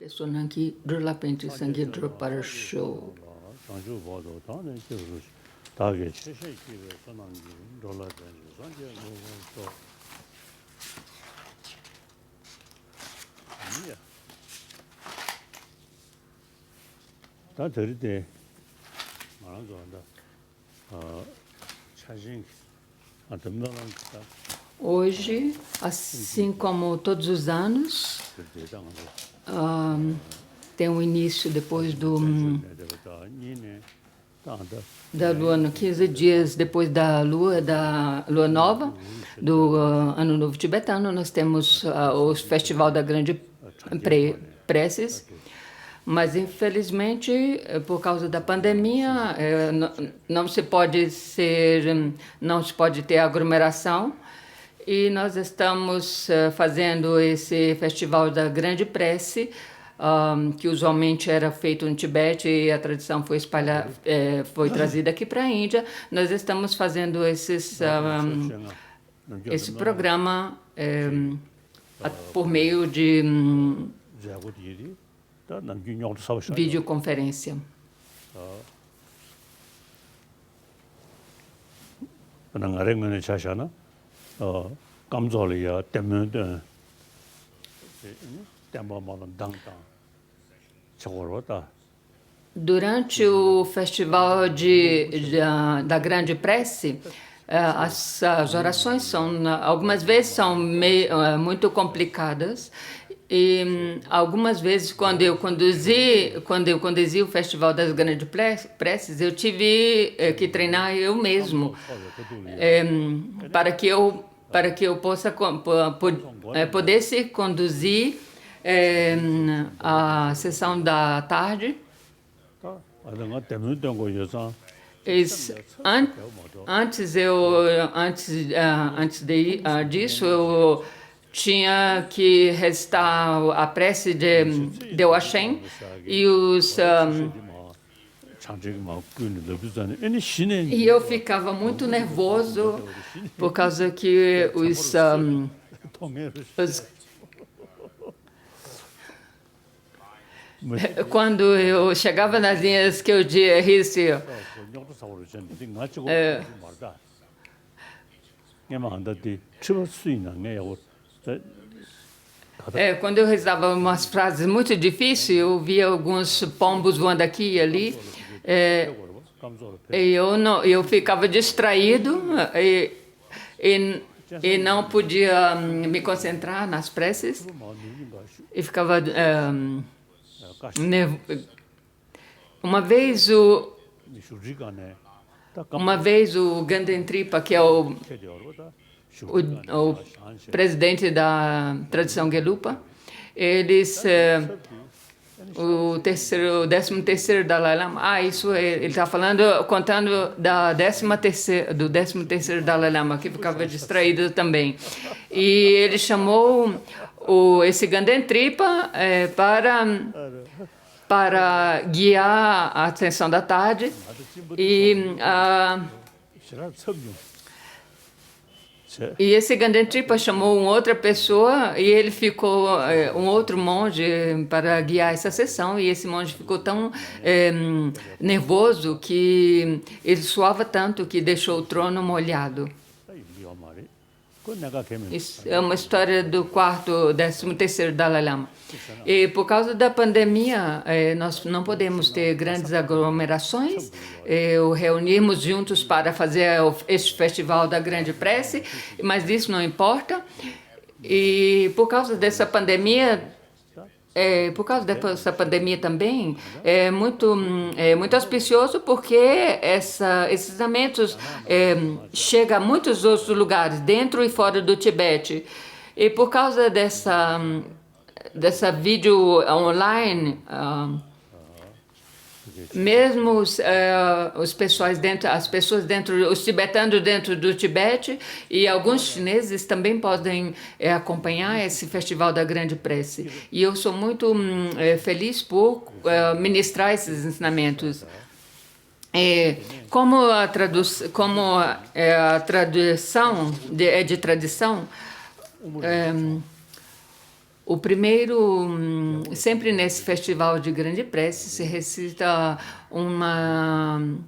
Personanki Drulapenti Sangi Drupar Show. Hoje, assim como todos os anos, tem um início depois da lua, 15 dias depois da lua nova, do Ano Novo Tibetano, nós temos o Festival da Grande Preces, mas infelizmente, por causa da pandemia, não se pode ter aglomeração. E nós estamos fazendo esse Festival da Grande Prece, que usualmente era feito no Tibete e a tradição foi foi trazida aqui para a Índia. Nós estamos fazendo esse programa por meio de videoconferência. Durante o festival da Grande Prece, as orações algumas vezes são muito complicadas. E algumas vezes, quando eu conduzi o Festival das Grandes Preces, eu tive que treinar eu mesmo para que eu possa pudesse conduzir a sessão da tarde. Antes disso, eu tinha que recitar a prece de Washen e e eu ficava muito nervoso por causa que quando eu chegava nas linhas que eu disse quando eu rezava umas frases muito difíceis, eu via alguns pombos voando aqui e ali, e eu ficava distraído e não podia me concentrar nas preces e ficava uma vez o Ganden Tripa, que é o presidente da tradição Gelupa, o 13º Dalai Lama, ele está contando do 13º Dalai Lama, que ficava distraído também. E ele chamou esse Ganden Tripa para guiar a atenção da tarde e esse Ganden Tripa chamou uma outra pessoa e ele ficou, um outro monge, para guiar essa sessão, e esse monge ficou tão nervoso que ele suava tanto que deixou o trono molhado. Isso é uma história do 13º Dalai Lama. E por causa da pandemia, nós não podemos ter grandes aglomerações, reunirmos juntos para fazer este Festival da Grande Prece, mas isso não importa. E por causa dessa pandemia, também, é muito auspicioso, porque esses ensinamentos chegam a muitos outros lugares, dentro e fora do Tibete. E por causa dessa vídeo online, mesmo as pessoas os tibetanos dentro do Tibete e alguns chineses também podem acompanhar esse Festival da Grande Prece. E eu sou muito feliz por ministrar esses ensinamentos. Como a tradição é de tradição, O primeiro, sempre nesse festival de grande prece, se recita uma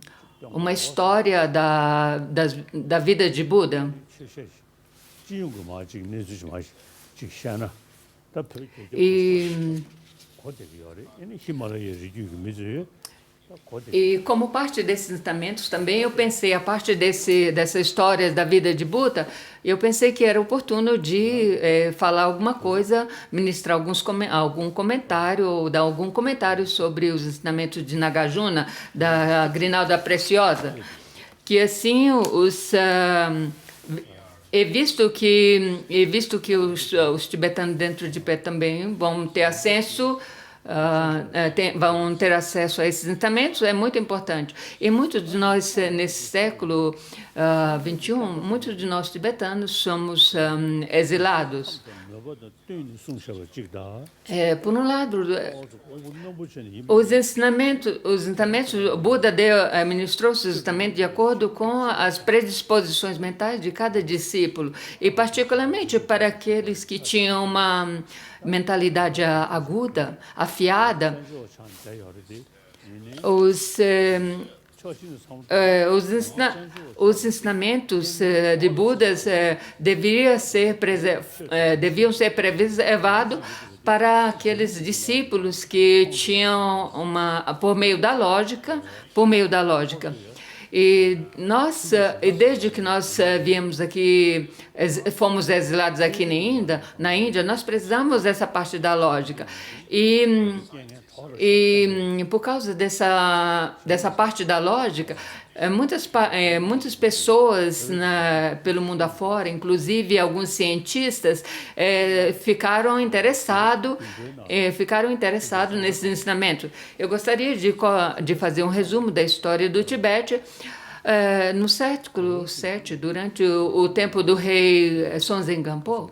história da vida de Buda. E como parte desses ensinamentos também eu pensei, a parte dessa história da vida de Buda, eu pensei que era oportuno de falar alguma coisa, ministrar algum comentário, ou dar algum comentário sobre os ensinamentos de Nagarjuna, da Grinalda Preciosa, que assim visto que os tibetanos dentro de pé também vão ter acesso vão ter acesso a esses ensinamentos, é muito importante. E muitos de nós, nesse século XXI, muitos de nós tibetanos somos exilados. Por um lado, os ensinamentos, Buda ministrou os ensinamentos de acordo com as predisposições mentais de cada discípulo, e particularmente para aqueles que tinham uma mentalidade aguda, afiada, os ensinamentos de Budas deviam ser preservados para aqueles discípulos que tinham por meio da lógica. E desde que nós viemos aqui, fomos exilados aqui na Índia, nós precisamos dessa parte da lógica. E por causa dessa parte da lógica, muitas pessoas pelo mundo afora, inclusive alguns cientistas, ficaram interessados nesses ensinamentos. Eu gostaria de fazer um resumo da história do Tibete. No século VII, durante o tempo do rei Sonzen Gampo,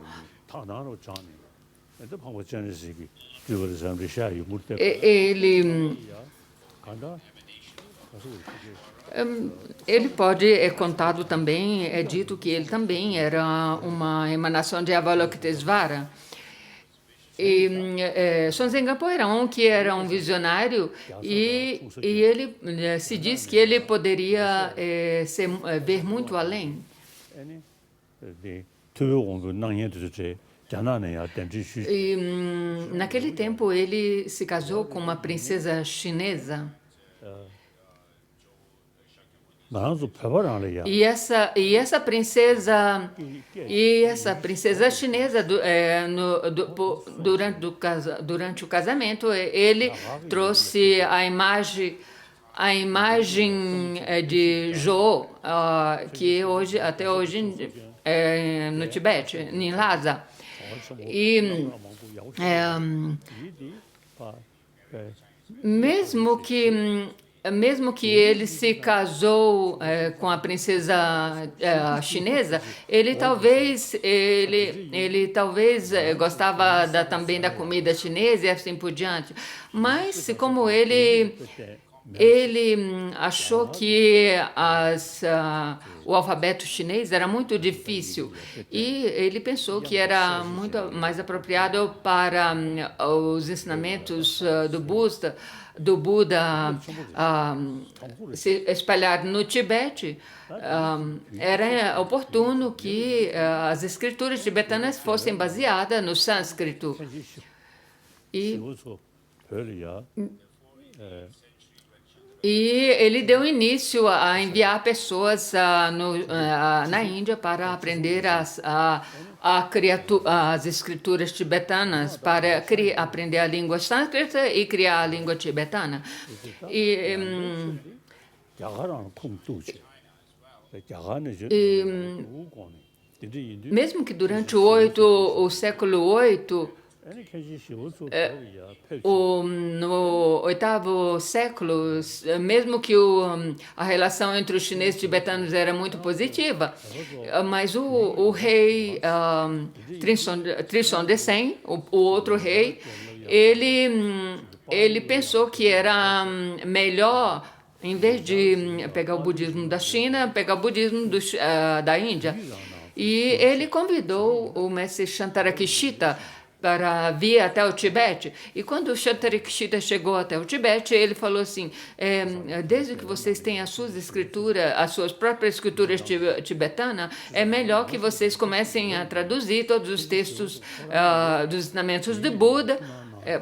ele é contado também, é dito que ele também era uma emanação de Avalokitesvara. Sonzen Gampo era um visionário, e ele se diz que ele poderia ver muito além. E naquele tempo ele se casou com uma princesa chinesa. E essa princesa chinesa, durante o casamento, ele trouxe a imagem de Jo, que até hoje no Tibete, em Lhasa. E mesmo que ele se casou com a princesa chinesa, ele talvez gostava também da comida chinesa e assim por diante. Mas como ele achou que o alfabeto chinês era muito difícil, e ele pensou que era muito mais apropriado para os ensinamentos do Buda se espalhar no Tibete. Era oportuno que as escrituras tibetanas fossem baseadas no sânscrito. E ele deu início a enviar pessoas na Índia para aprender as escrituras tibetanas, para aprender a língua sânscrita e criar a língua tibetana. Mesmo que durante o século VIII, no 8º século, mesmo que a relação entre os chineses e tibetanos era muito positiva, mas o rei Trisong Detsen, o outro rei, ele pensou que era melhor, em vez de pegar o budismo da China, pegar o budismo da Índia. E ele convidou o mestre Shantarakshita para vir até o Tibete. E quando o Shantarikshita chegou até o Tibete, ele falou assim, desde que vocês têm as suas escrituras, as suas próprias escrituras tibetanas, é melhor que vocês comecem a traduzir todos os textos dos ensinamentos de Buda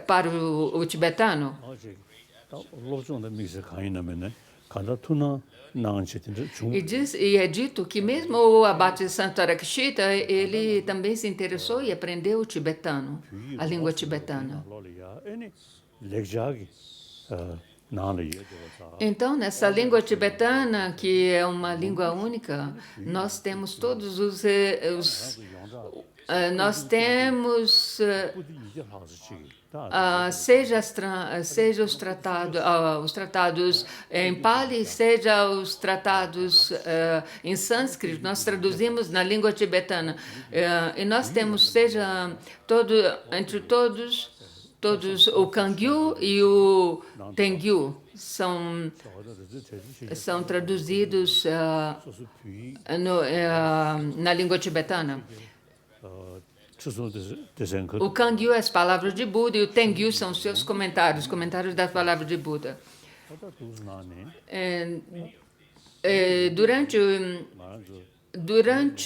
para o tibetano. E é dito que mesmo o abate Shantarakshita, ele também se interessou e aprendeu o tibetano, a língua tibetana. Então, nessa língua tibetana, que é uma língua única, nós temos todos nós temos seja os tratados em Pali, seja os tratados em sânscrito, nós traduzimos na língua tibetana. E nós temos, entre todos, o Kangyu e o Tengyu são traduzidos na língua tibetana. O Kangyu é as palavras de Buda e o Tengyu são os seus comentários das palavras de Buda. Durante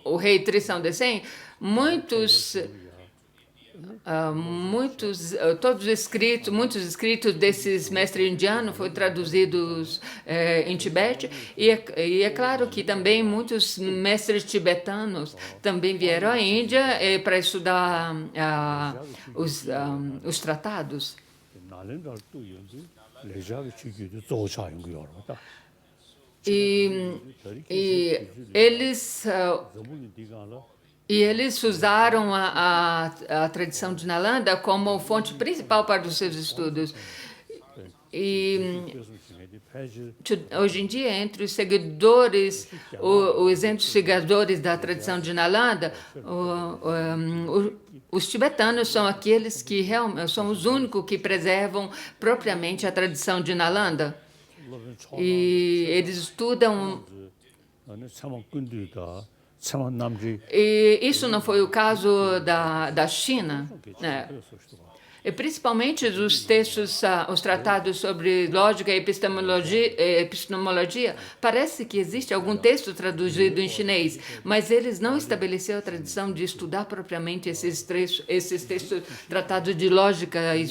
o rei Trisão Decém, muitos escritos desses mestres indianos foram traduzidos em Tibete, e é claro que também muitos mestres tibetanos também vieram à Índia para estudar os tratados. E eles usaram a tradição de Nalanda como fonte principal para os seus estudos. E hoje em dia, entre os seguidores, os seguidores da tradição de Nalanda, os tibetanos são aqueles que são os únicos que preservam propriamente a tradição de Nalanda. E eles estudam. E isso não foi o caso da China, né? E principalmente os textos, os tratados sobre lógica e epistemologia, parece que existe algum texto traduzido em chinês, mas eles não estabeleceram a tradição de estudar propriamente esses textos tratados de lógica e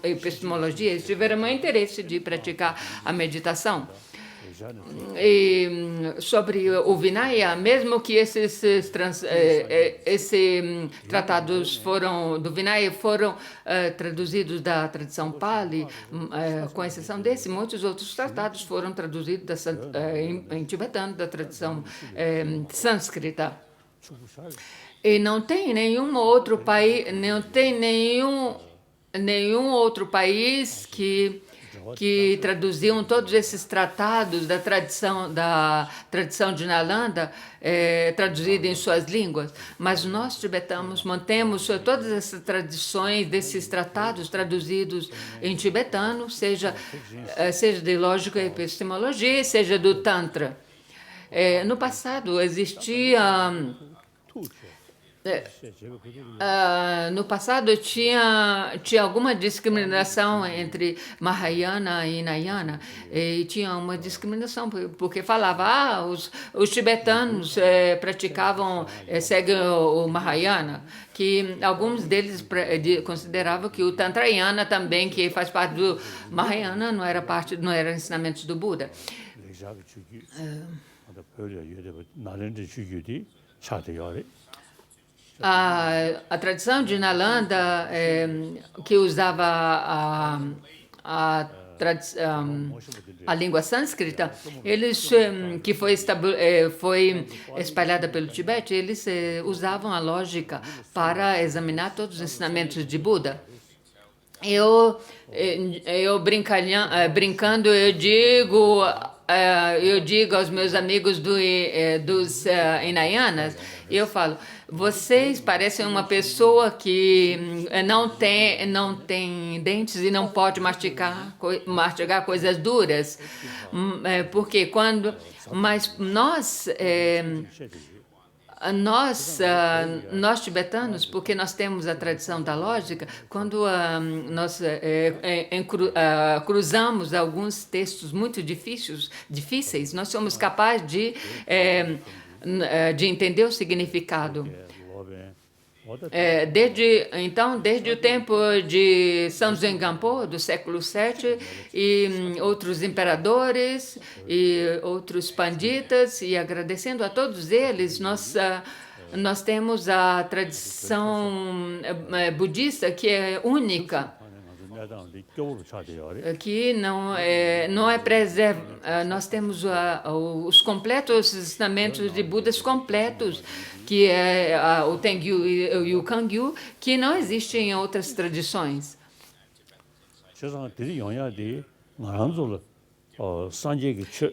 epistemologia. Eles tiveram muito interesse de praticar a meditação. E sobre o Vinaya, mesmo que esses tratados do Vinaya foram traduzidos da tradição Pali, com exceção desse, muitos outros tratados foram traduzidos em tibetano da tradição sânscrita. E não tem nenhum outro país que traduziam todos esses tratados da tradição de Nalanda, traduzidos em suas línguas. Mas nós, tibetanos, mantemos todas essas tradições desses tratados traduzidos em tibetano, seja de lógica e epistemologia, seja do Tantra. No passado existia... no passado tinha alguma discriminação entre Mahayana e Hinayana, e tinha uma discriminação porque falava os tibetanos seguem o Mahayana, que alguns deles consideravam que o Tantrayana também, que faz parte do Mahayana, não era ensinamentos do Buda. A tradição de Nalanda, que usava a língua sânscrita, que foi espalhada pelo Tibete, eles usavam a lógica para examinar todos os ensinamentos de Buda. Eu brincando, eu digo aos meus amigos dos Hinayanas, eu falo, vocês parecem uma pessoa que não tem dentes e não pode mastigar coisas duras, porque mas nós nós tibetanos, porque nós temos a tradição da lógica, quando nós cruzamos alguns textos muito difíceis, nós somos capazes de entender o significado. Desde o tempo de São Zhengampo, do século VII, e outros imperadores e outros panditas, e agradecendo a todos eles, nós temos a tradição budista que é única, que não é preservada. Nós temos os completos ensinamentos de Budas completos, que é o Tengyu e o Kangyu, que não existem em outras tradições.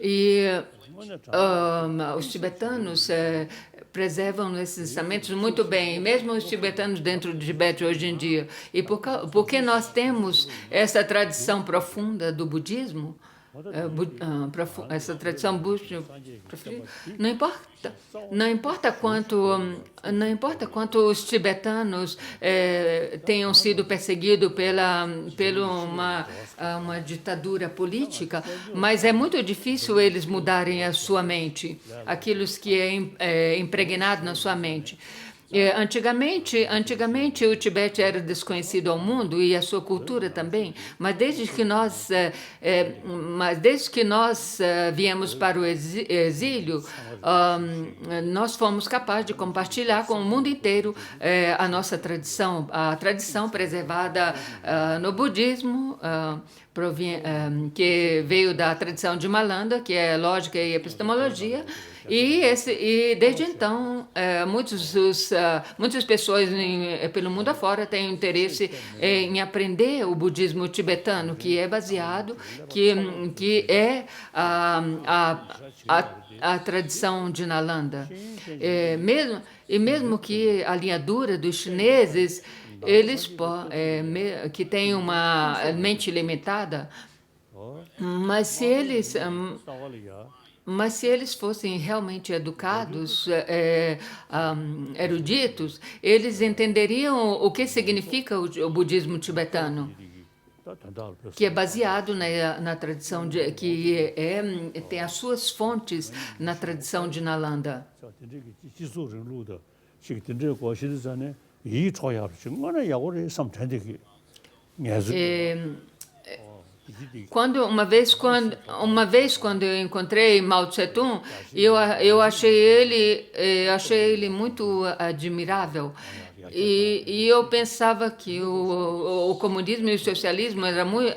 E os tibetanos preservam esses ensinamentos muito bem, mesmo os tibetanos dentro do Tibete hoje em dia. E porque nós temos essa tradição profunda do budismo, essa tradição budista, não importa quanto os tibetanos tenham sido perseguidos pela uma ditadura política, mas é muito difícil eles mudarem a sua mente, aquilo que é impregnado na sua mente. Antigamente o Tibete era desconhecido ao mundo e a sua cultura também, mas desde que nós viemos para o exílio, nós fomos capazes de compartilhar com o mundo inteiro a nossa tradição, a tradição preservada no budismo, que veio da tradição de Malanda, que é lógica e epistemologia, e desde então muitas pessoas pelo mundo afora têm interesse em aprender o budismo tibetano, que é baseado, que é a tradição de Nalanda. Mesmo que a linha dura dos chineses, eles que têm uma mente limitada, mas se eles fossem realmente educados, eruditos, eles entenderiam o que significa o budismo tibetano, que é baseado na tradição que tem as suas fontes na tradição de Nalanda. Uma vez quando eu encontrei Mao Tse-tung, eu achei ele muito admirável. E eu pensava que o comunismo e o socialismo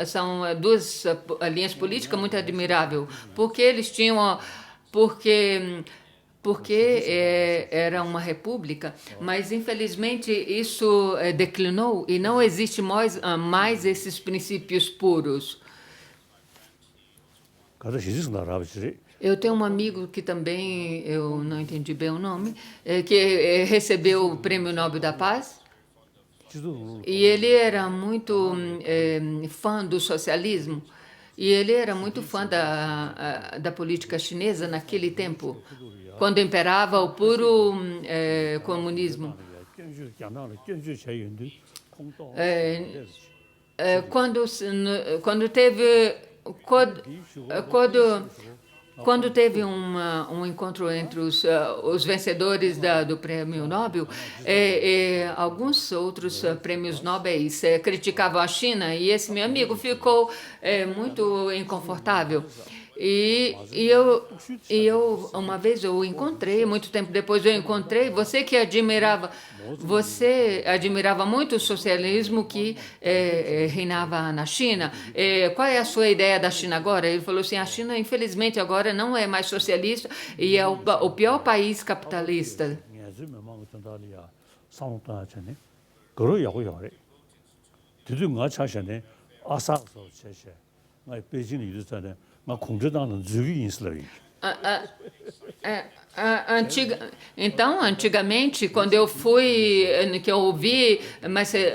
são duas linhas políticas muito admiráveis, porque eles tinham... porque era uma república, mas infelizmente isso declinou e não existe mais esses princípios puros. Eu tenho um amigo que também, eu não entendi bem o nome, que recebeu o Prêmio Nobel da Paz, e ele era muito fã do socialismo, e ele era muito fã da política chinesa naquele tempo, quando imperava o puro comunismo. Quando teve um encontro entre os vencedores do Prêmio Nobel, alguns outros prêmios nobéis criticavam a China, e esse meu amigo ficou muito inconfortável. E eu uma vez eu o encontrei, muito tempo depois eu encontrei, você admirava muito o socialismo que reinava na China. Qual é a sua ideia da China agora? Ele falou assim, a China infelizmente agora não é mais socialista e é o pior país capitalista. Antigamente, quando eu fui, que eu ouvi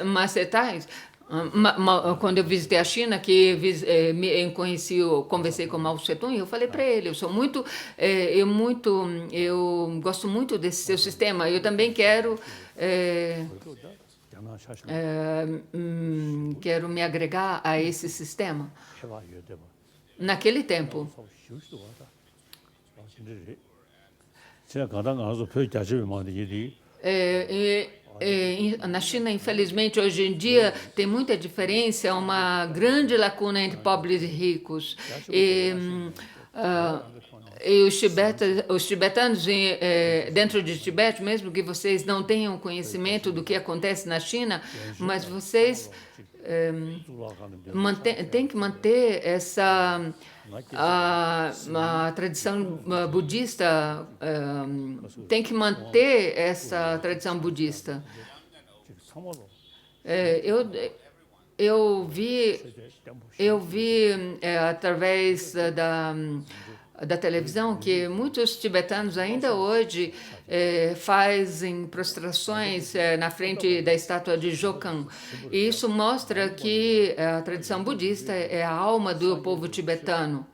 Macetais, Quando eu visitei a China, conversei com Mao Tse-tung, eu falei para ele, eu gosto muito desse seu sistema. Eu também quero me agregar a esse sistema. Naquele tempo. Na China, infelizmente, hoje em dia tem muita diferença, uma grande lacuna entre pobres e ricos. E os tibetanos, dentro de Tibete, mesmo que vocês não tenham conhecimento do que acontece na China, mas vocês têm que manter a tradição budista, tem que manter essa tradição budista. Eu vi através da televisão que muitos tibetanos ainda hoje fazem prostrações na frente da estátua de Jokan. E isso mostra que a tradição budista é a alma do povo tibetano.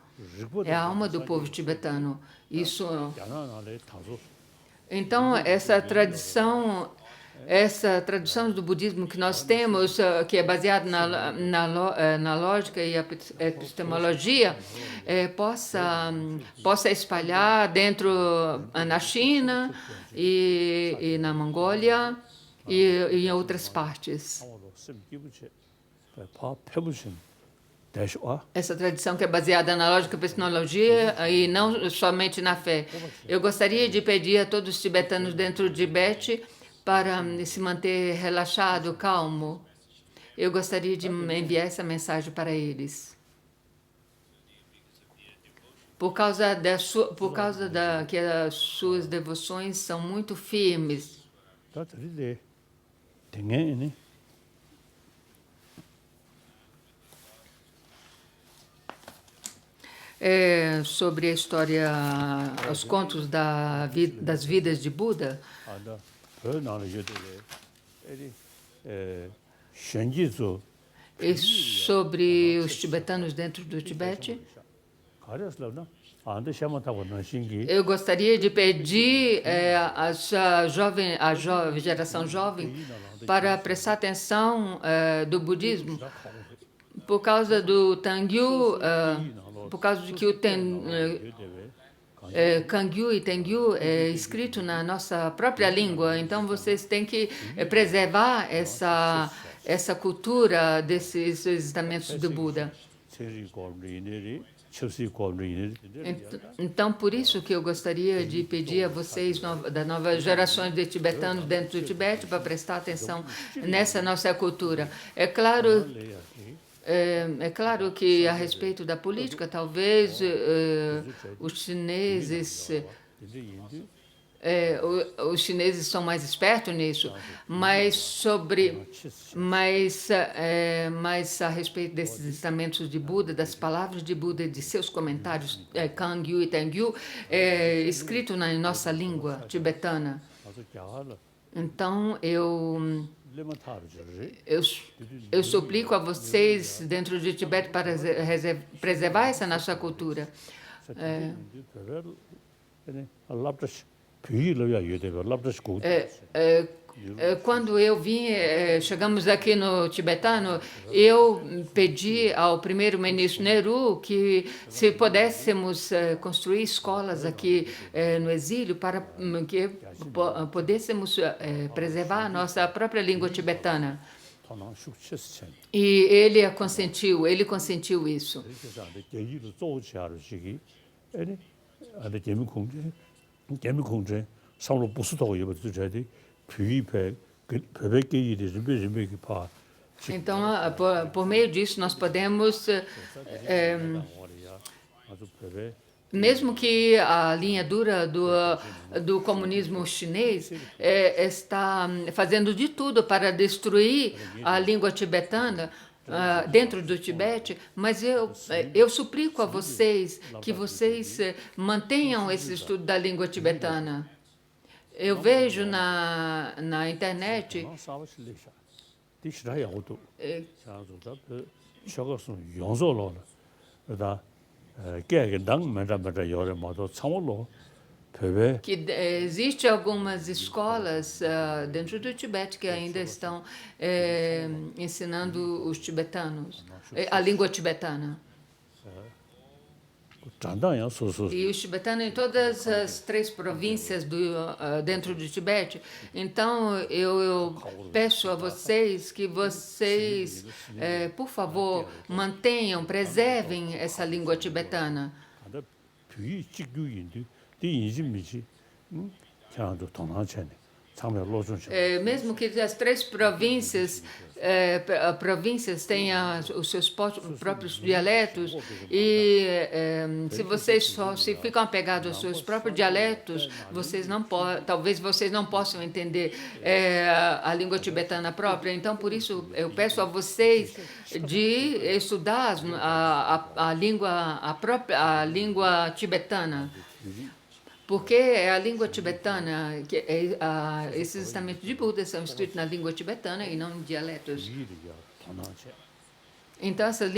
É a alma do povo tibetano. Então, essa tradição do budismo que nós temos, que é baseada na lógica e epistemologia, possa espalhar na China e na Mongólia e em outras partes. Essa tradição que é baseada na lógica e epistemologia e não somente na fé. Eu gostaria de pedir a todos os tibetanos dentro do Tibete para se manter relaxado, calmo. Eu gostaria de enviar essa mensagem para eles. Por causa que as suas devoções são muito firmes. Sobre a história, os contos das vidas de Buda. E sobre os tibetanos dentro do Tibete. Eu gostaria de pedir à geração jovem para prestar atenção do budismo, por causa do Tangyu, por causa de que o Kangyu e Tengyu é escrito na nossa própria língua. Então, vocês têm que preservar essa cultura desses ensinamentos do Buda. Então, por isso que eu gostaria de pedir a vocês, da nova geração de tibetanos dentro do Tibete, para prestar atenção nessa nossa cultura. É claro que, a respeito da política, talvez os chineses são mais espertos nisso, mas a respeito desses ensinamentos de Buda, das palavras de Buda, de seus comentários, Kangyu e Tengyu, escrito na nossa língua tibetana. Então, eu suplico a vocês dentro de Tibete para preservar essa nossa cultura. Quando chegamos aqui no tibetano, eu pedi ao primeiro-ministro Nehru que, se pudéssemos construir escolas aqui no exílio, para que pudéssemos preservar a nossa própria língua tibetana. E ele consentiu isso. Então, por meio disso, nós podemos, mesmo que a linha dura do comunismo chinês está fazendo de tudo para destruir a língua tibetana, dentro do Tibete, mas eu suplico a vocês que vocês mantenham esse estudo da língua tibetana. Eu vejo na internet Que existe algumas escolas dentro do Tibete que ainda estão ensinando os tibetanos, a língua tibetana. E os tibetanos em todas as 3 províncias dentro do Tibete. Então, eu peço a vocês que vocês, por favor, mantenham, preservem essa língua tibetana. Mesmo que as 3 províncias tenham os seus próprios dialetos, e se vocês só se ficam apegados aos seus próprios dialetos, talvez vocês não possam entender a língua tibetana própria. Então, por isso, eu peço a vocês de estudar a língua tibetana. Porque é a língua tibetana, esses ensinamentos de Buda são escritos na língua tibetana e não em dialetos. Então, esses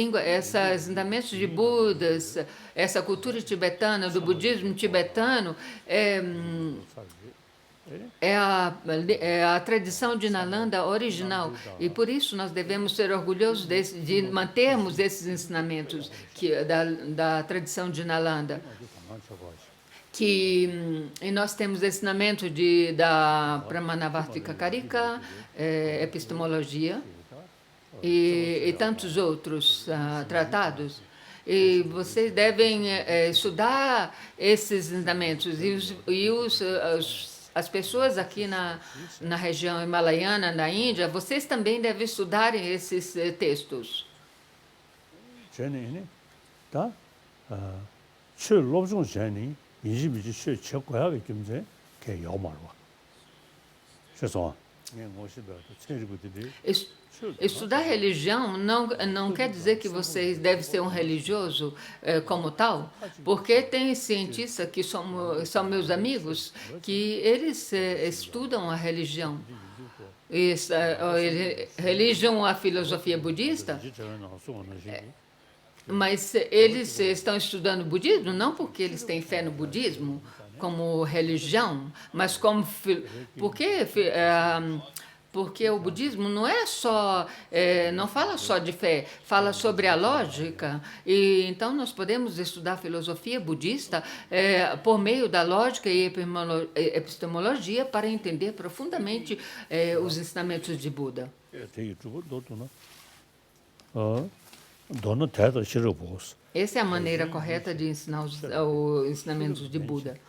ensinamentos de Budas, essa cultura tibetana, do budismo tibetano, é a tradição de Nalanda original. E por isso nós devemos ser orgulhosos de mantermos esses ensinamentos da tradição de Nalanda. E nós temos ensinamento da Pramanavartika Karika, epistemologia e tantos outros tratados. E vocês devem estudar esses ensinamentos. As pessoas aqui na região himalaiana, na Índia, vocês também devem estudar esses textos. Tá? Estudar religião não quer dizer que vocês devem ser um religioso como tal, porque tem cientistas que são meus amigos, que eles estudam a religião. Religião, a filosofia budista, mas eles estão estudando budismo não porque eles têm fé no budismo como religião, mas porque o budismo não é só, não fala só de fé, fala sobre a lógica. E então nós podemos estudar filosofia budista por meio da lógica e epistemologia para entender profundamente os ensinamentos de Buda. Essa é a maneira correta de ensinar os ensinamentos de Buda.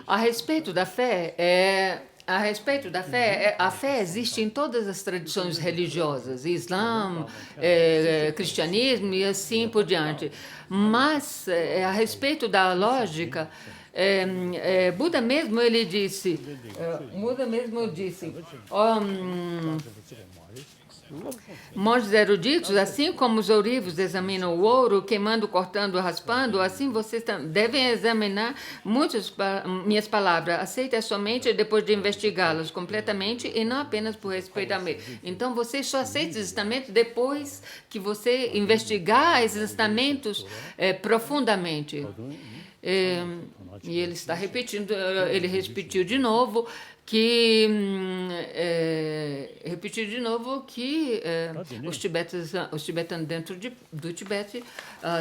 A respeito da fé, a fé existe em todas as tradições religiosas, Islã, cristianismo e assim por diante. Mas, a respeito da lógica, Buda mesmo disse, monges eruditos, assim como os ourivos examinam o ouro, queimando, cortando, raspando, assim vocês devem examinar minhas palavras. Aceitem somente depois de investigá-las completamente e não apenas por respeito a mim. Então, vocês só aceitam os ensinamentos depois que você investigar esses ensinamentos profundamente. E ele está repetindo, ele repetiu de novo que os tibetanos dentro do Tibete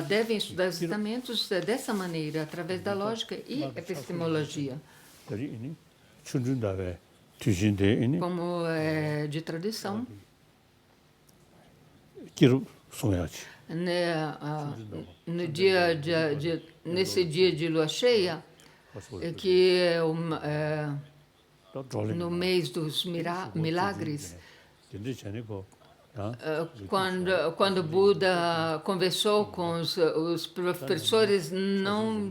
devem estudar os ensinamentos dessa maneira, através da lógica e epistemologia. Como de tradição. Nesse dia de lua cheia, que no mês dos milagres, Quando Buda conversou com os professores não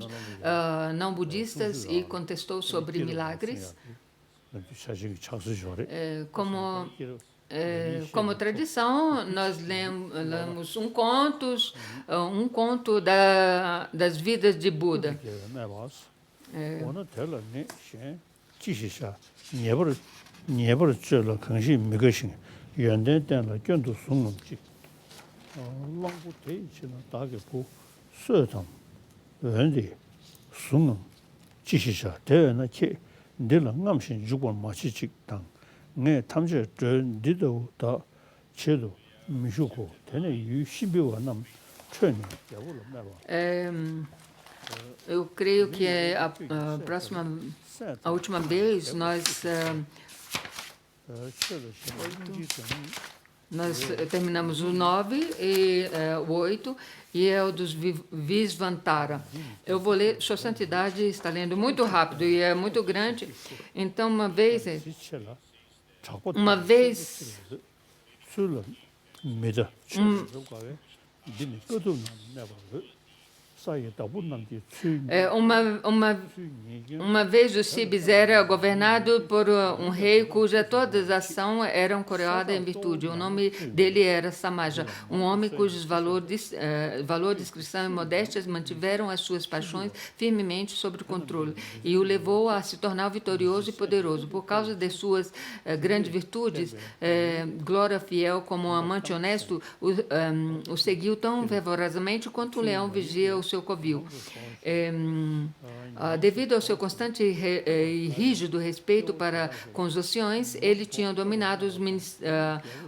budistas e contestou sobre milagres, como tradição, nós lemos um conto das vidas de Buda. Eu creio que a última vez nós terminamos o 9 e o 8, e é o dos Visvantara. Eu vou ler, Sua Santidade está lendo muito rápido e é muito grande, então uma vez o Cibis era governado por um rei cuja todas as ações eram coroadas em virtude. O nome dele era Samaja, um homem cujos valor, discrição e modéstias mantiveram as suas paixões firmemente sob controle e o levou a se tornar vitorioso e poderoso. Por causa de suas grandes virtudes, Glória fiel como um amante honesto o seguiu tão fervorosamente quanto um leão vigia o seu covil. Devido ao seu constante e rígido respeito para com os oceanos, ele tinha dominado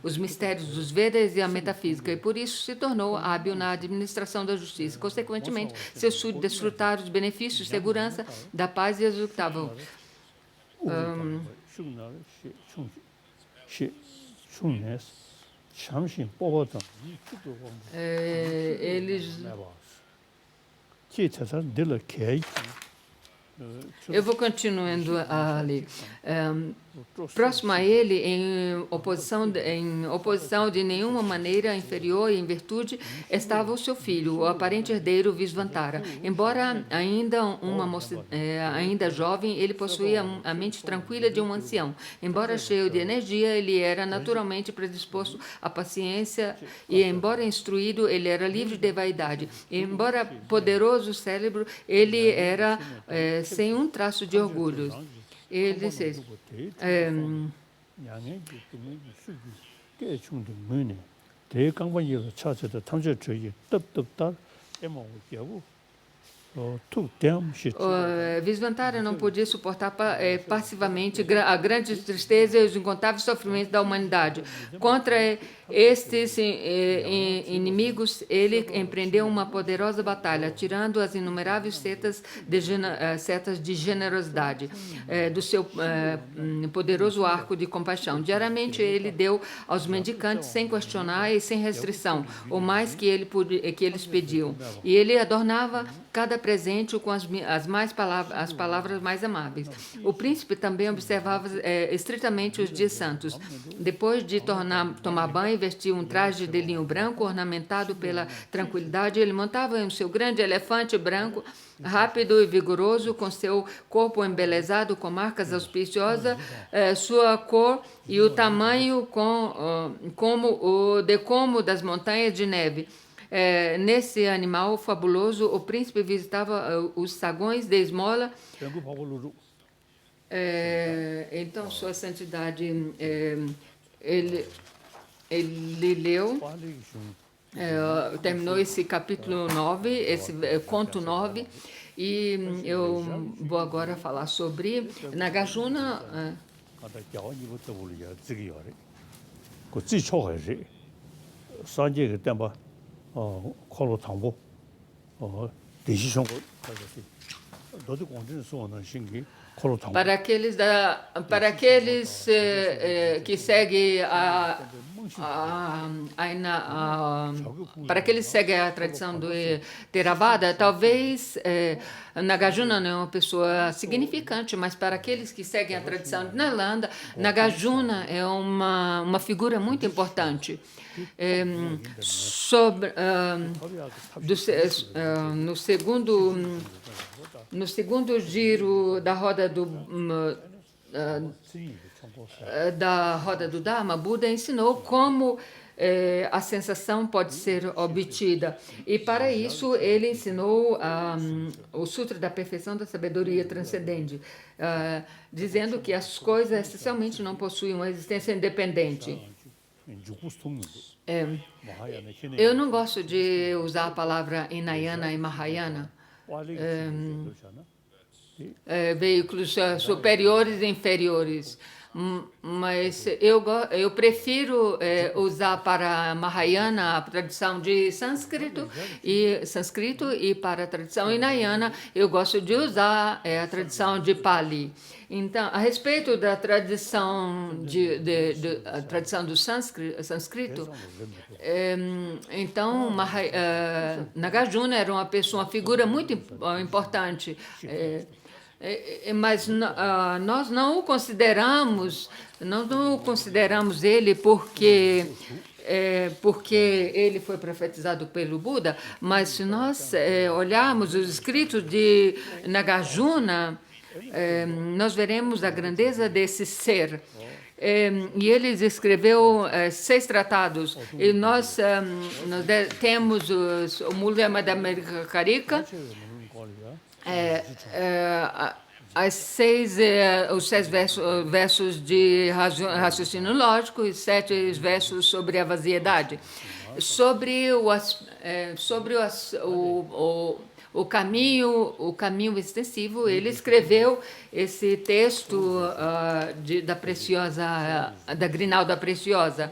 os mistérios dos Vedas e a metafísica, e por isso se tornou hábil na administração da justiça. Consequentemente, seus súditos desfrutaram os benefícios, segurança, da paz e exultavam. Eu vou continuando a ler. Próximo a ele, em oposição de nenhuma maneira inferior e em virtude, estava o seu filho, o aparente herdeiro Visvantara. Embora ainda jovem, ele possuía a mente tranquila de um ancião. Embora cheio de energia, ele era naturalmente predisposto à paciência e, embora instruído, ele era livre de vaidade. E, embora poderoso cérebro, ele era sem um traço de orgulho. Ele disse, Visvantara não podia suportar passivamente a grande tristeza e os incontáveis sofrimentos da humanidade. Contra estes inimigos, ele empreendeu uma poderosa batalha, tirando as inumeráveis setas de generosidade do seu poderoso arco de compaixão. Diariamente, ele deu aos mendicantes, sem questionar e sem restrição, o mais que eles pediam. E ele adornava cada presente com as palavras mais amáveis. O príncipe também observava estritamente os dias santos. Depois de tomar banho e vestir um traje de linho branco, ornamentado pela tranquilidade, ele montava em seu grande elefante branco, rápido e vigoroso, com seu corpo embelezado com marcas auspiciosas, sua cor e o tamanho como o decômo das montanhas de neve. Nesse animal fabuloso, o príncipe visitava os saguões de esmola. Então, Sua Santidade, ele leu, terminou esse capítulo 9, esse conto 9, e eu vou agora falar sobre Nagarjuna. Para aqueles que seguem para aqueles que seguem a tradição do Theravada, talvez Nagarjuna não é uma pessoa significante, mas para aqueles que seguem a tradição de Nalanda, Nagarjuna é uma figura muito importante. No segundo giro da roda do Dharma, Buda ensinou como a sensação pode ser obtida. E para isso ele ensinou o Sutra da Perfeição da Sabedoria Transcendente, dizendo que as coisas essencialmente não possuem uma existência independente. Eu não gosto de usar a palavra Hinayana e Mahayana, veículos superiores e inferiores, mas eu prefiro usar para Mahayana a tradição de sânscrito e para a tradição Hinayana eu gosto de usar a tradição de Pali. Então, a respeito da tradição a tradição do sânscrito, então Nagarjuna era uma figura muito importante. Mas nós não o consideramos ele porque ele foi profetizado pelo Buda, mas se nós olharmos os escritos de Nagarjuna, nós veremos a grandeza desse ser. E ele escreveu 6 tratados. E nós temos o Mulamada Karika, os 6 versos de raciocínio lógico e 7 versos sobre a vaziedade. Sobre o caminho extensivo, ele escreveu esse texto da Grinalda Preciosa.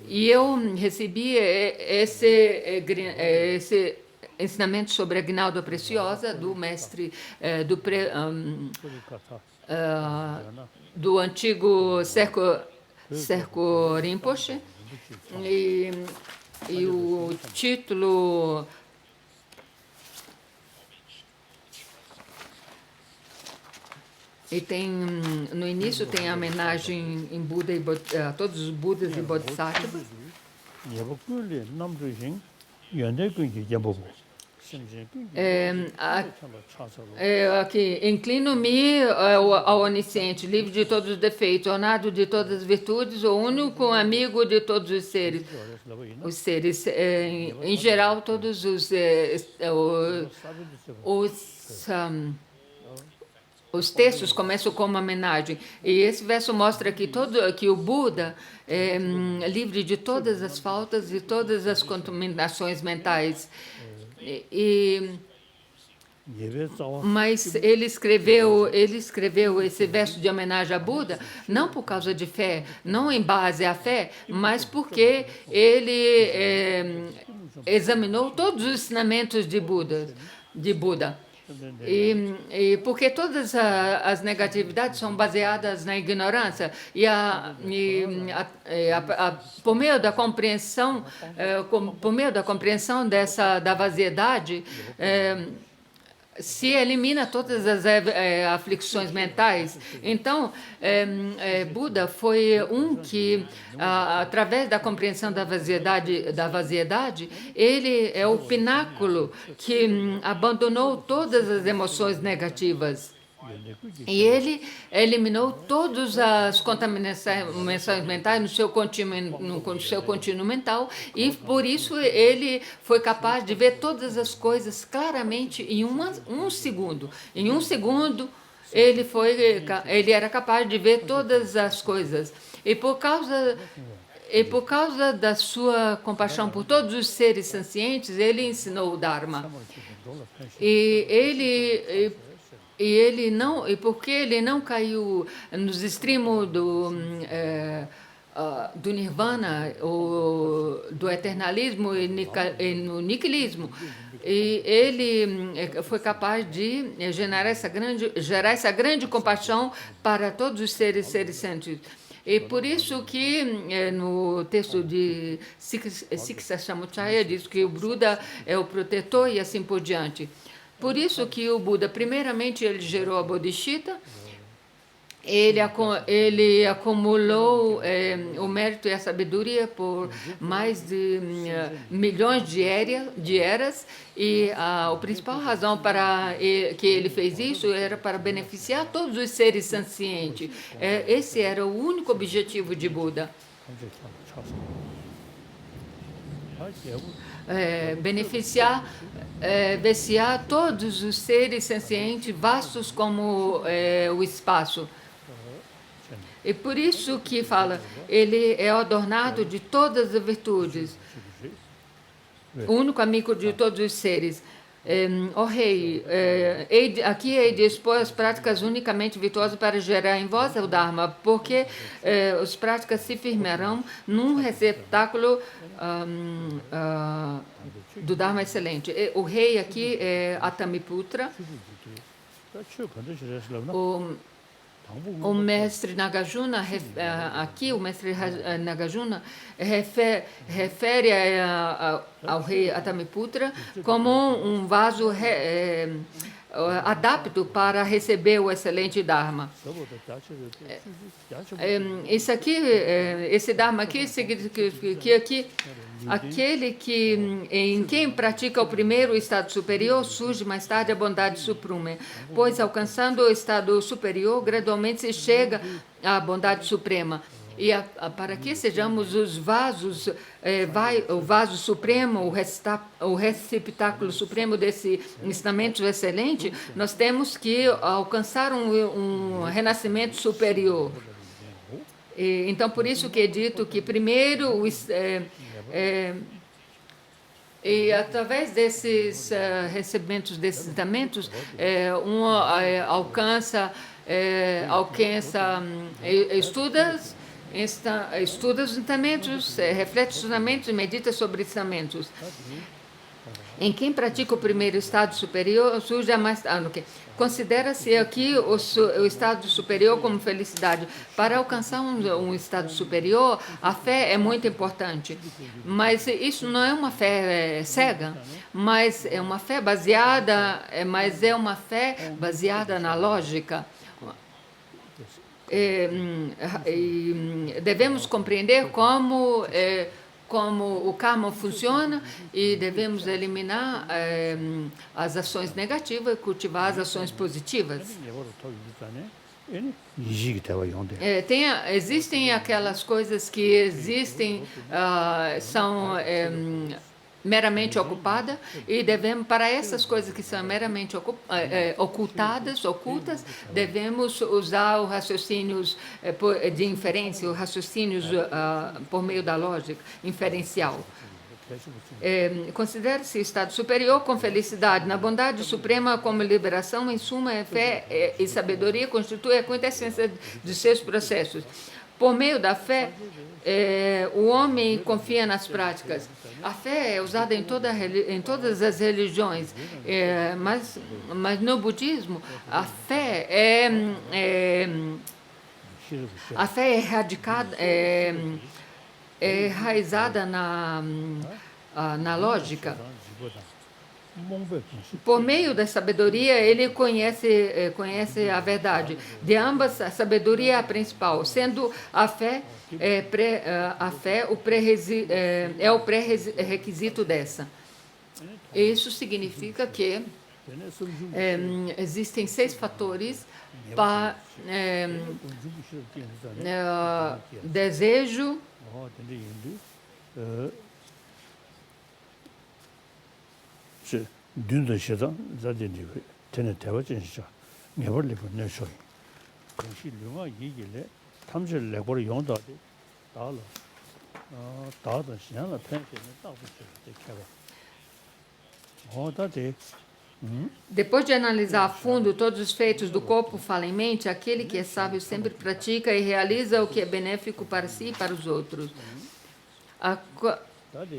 E eu recebi esse ensinamento sobre a Grinalda Preciosa do mestre do antigo Serko Rinpoche, e o título no início tem a homenagem em Buda a todos os Budas e Bodhisattvas. Aqui, inclino-me ao Onisciente, livre de todos os defeitos, ornado de todas as virtudes, o único amigo de todos os seres. Em geral, todos os textos começam com uma homenagem. E esse verso mostra que o Buda é livre de todas as faltas e todas as contaminações mentais. Mas ele escreveu esse verso de homenagem a Buda não por causa de fé, não em base à fé, mas porque ele examinou todos os ensinamentos de Buda. E porque todas as negatividades são baseadas na ignorância por meio da compreensão da vaziedade, se elimina todas as aflições mentais. Então, Buda foi que, através da compreensão da vaziedade, ele é o pináculo que abandonou todas as emoções negativas. E ele eliminou todas as contaminações mentais no seu contínuo mental, e por isso ele foi capaz de ver todas as coisas claramente em um segundo. Em um segundo ele era capaz de ver todas as coisas. E por causa da sua compaixão por todos os seres sencientes, ele ensinou o Dharma. E porque ele não caiu nos extremos do Nirvana, ou do eternalismo e no niquilismo, e ele foi capaz de gerar essa grande compaixão para todos os seres sencientes. E por isso que no texto de Siksa Samuchaya diz que o Buda é o protetor e assim por diante. Por isso que o Buda, primeiramente, ele gerou a Bodhicitta, ele acumulou o mérito e a sabedoria por mais de milhões de eras, e a principal razão para que ele fez isso era para beneficiar todos os seres sencientes. Esse era o único objetivo de Buda. Beneficiar todos os seres sencientes vastos como o espaço. E por isso que fala, ele é adornado de todas as virtudes, o único amigo de todos os seres. Ó rei, aqui hei de expor as práticas unicamente virtuosas para gerar em vós o Dharma, porque as práticas se firmarão num receptáculo do Dharma excelente. O rei aqui é Atamiputra. O mestre Nagarjuna, aqui o mestre Nagarjuna refere ao rei Atamiputra como um vaso adapto para receber o excelente Dharma. Esse Dharma aqui significa que aquele em quem pratica o primeiro estado superior surge mais tarde a bondade suprema, pois alcançando o estado superior, gradualmente se chega à bondade suprema. E para que sejamos os vasos, o vaso supremo, o receptáculo supremo desse ensinamento excelente, nós temos que alcançar um renascimento superior. Então, por isso que é dito que primeiro e através desses recebimentos, desses ensinamentos, alcança estuda os ensinamentos, reflete os ensinamentos e medita sobre ensinamentos. Em quem pratica o primeiro estado superior, surge a mais... Considera-se aqui o estado superior como felicidade. Para alcançar um estado superior, a fé é muito importante. Mas isso não é uma fé cega, mas é uma fé baseada na lógica. Devemos compreender como o karma funciona e devemos eliminar as ações negativas e cultivar as ações positivas. Existem aquelas coisas que existem, são meramente ocupada, e devemos, para essas coisas que são meramente ocultas, devemos usar os raciocínios de inferência, os raciocínios por meio da lógica inferencial. Considera-se estado superior com felicidade, na bondade suprema como liberação, em suma, fé e sabedoria constituem a quintessência de seus processos. Por meio da fé, o homem confia nas práticas. A fé é usada em todas as religiões, mas no budismo a fé é enraizada na lógica. Por meio da sabedoria, ele conhece a verdade. De ambas, a sabedoria é a principal, sendo a fé o pré-requisito dessa. Isso significa que existem 6 fatores para desejo, depois de analisar a fundo todos os feitos do corpo, fala em mente, aquele que é sábio sempre pratica e realiza o que é benéfico para si e para os outros.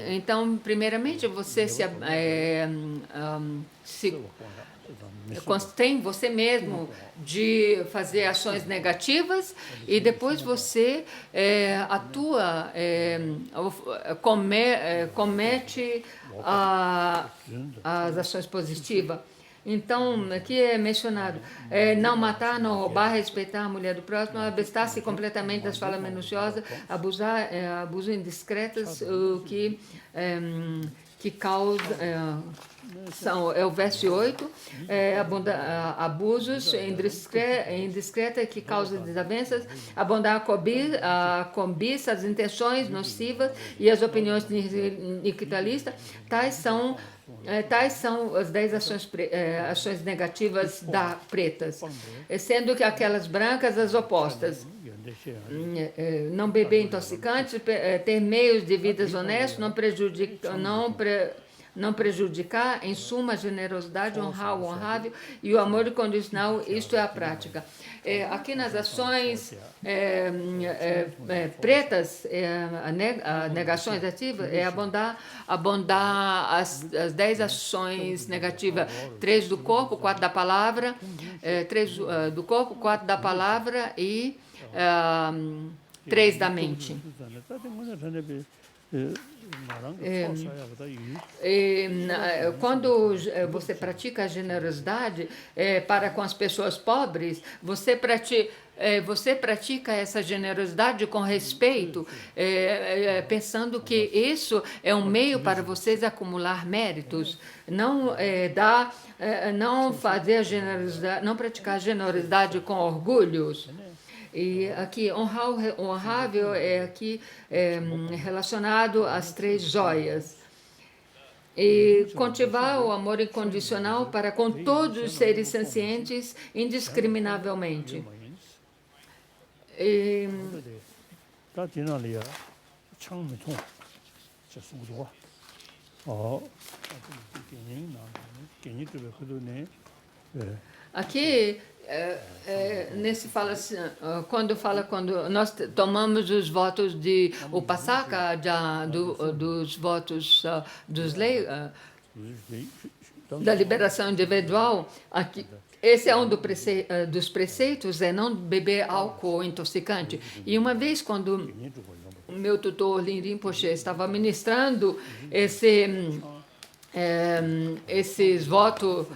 Então, primeiramente, você tem você mesmo de fazer ações negativas e depois você atua, comete as ações positivas. Então, aqui é mencionado, não matar, não roubar, respeitar a mulher do próximo, abstar-se completamente das falas minuciosas, abuso indiscretas, o que causa... é o verso 8, abusos indiscreta que causam desavenças, abundar a cobiça, as intenções nocivas e as opiniões iniquitalistas, tais são as 10 ações negativas pretas, sendo que aquelas brancas as opostas. Não beber intoxicantes, ter meios de vida honestos, não prejudicar, em suma, a generosidade, honrar o honrável e o amor incondicional, isto é a prática. Aqui nas ações pretas, a negações ativas, abondar as 10 ações negativas, 3 do corpo, 4 da palavra, 3 do corpo, 4 da palavra e 3 da mente. Quando você pratica a generosidade para com as pessoas pobres, você pratica essa generosidade com respeito, pensando que isso é um meio para vocês acumular méritos, não fazer a generosidade, não praticar a generosidade com orgulhos. E aqui, honrar o honrável aqui relacionado às 3 joias. E cultivar o amor incondicional para com todos os seres sencientes indiscriminavelmente. Aqui nesse fala assim, quando nós tomamos os votos o Passaca dos votos da liberação individual, aqui, esse é um dos preceitos, não beber álcool intoxicante. E uma vez, quando o meu tutor Lin Rinpoche estava ministrando esses votos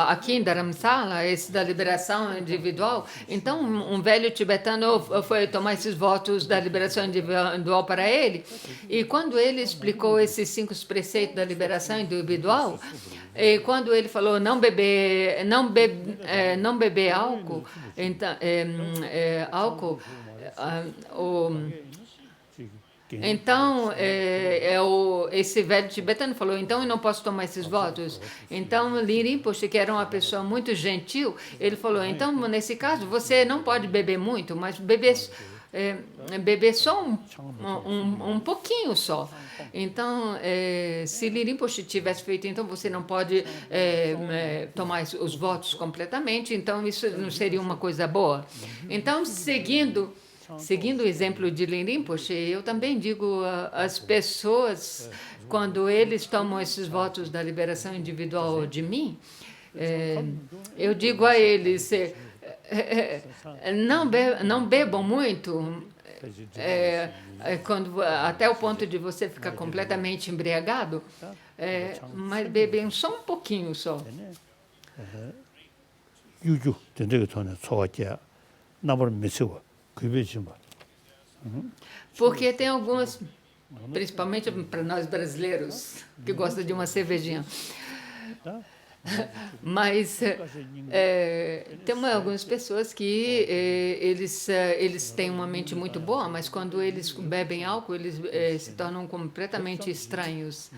aqui em Dharamsala, esse da liberação individual, então um velho tibetano foi tomar esses votos da liberação individual para ele, e quando ele explicou esses 5 preceitos da liberação individual, e quando ele falou não beber álcool, então, então, esse velho tibetano falou, então eu não posso tomar esses votos. Então, Lin Rinpoche, que era uma pessoa muito gentil, ele falou, então, nesse caso, você não pode beber muito, mas beber só um pouquinho só. Então, se Lin Rinpoche tivesse feito, então você não pode tomar os votos completamente, então isso não seria uma coisa boa. Então, seguindo o exemplo de Lin Rinpoche, eu também digo às pessoas, quando eles tomam esses votos da liberação individual de mim, eu digo a eles, não bebam muito, até o ponto de você ficar completamente embriagado, mas bebem só um pouquinho só. Porque tem algumas, principalmente para nós brasileiros, que gostam de uma cervejinha. Mas tem algumas pessoas que eles têm uma mente muito boa, mas quando eles bebem álcool, eles se tornam completamente estranhos.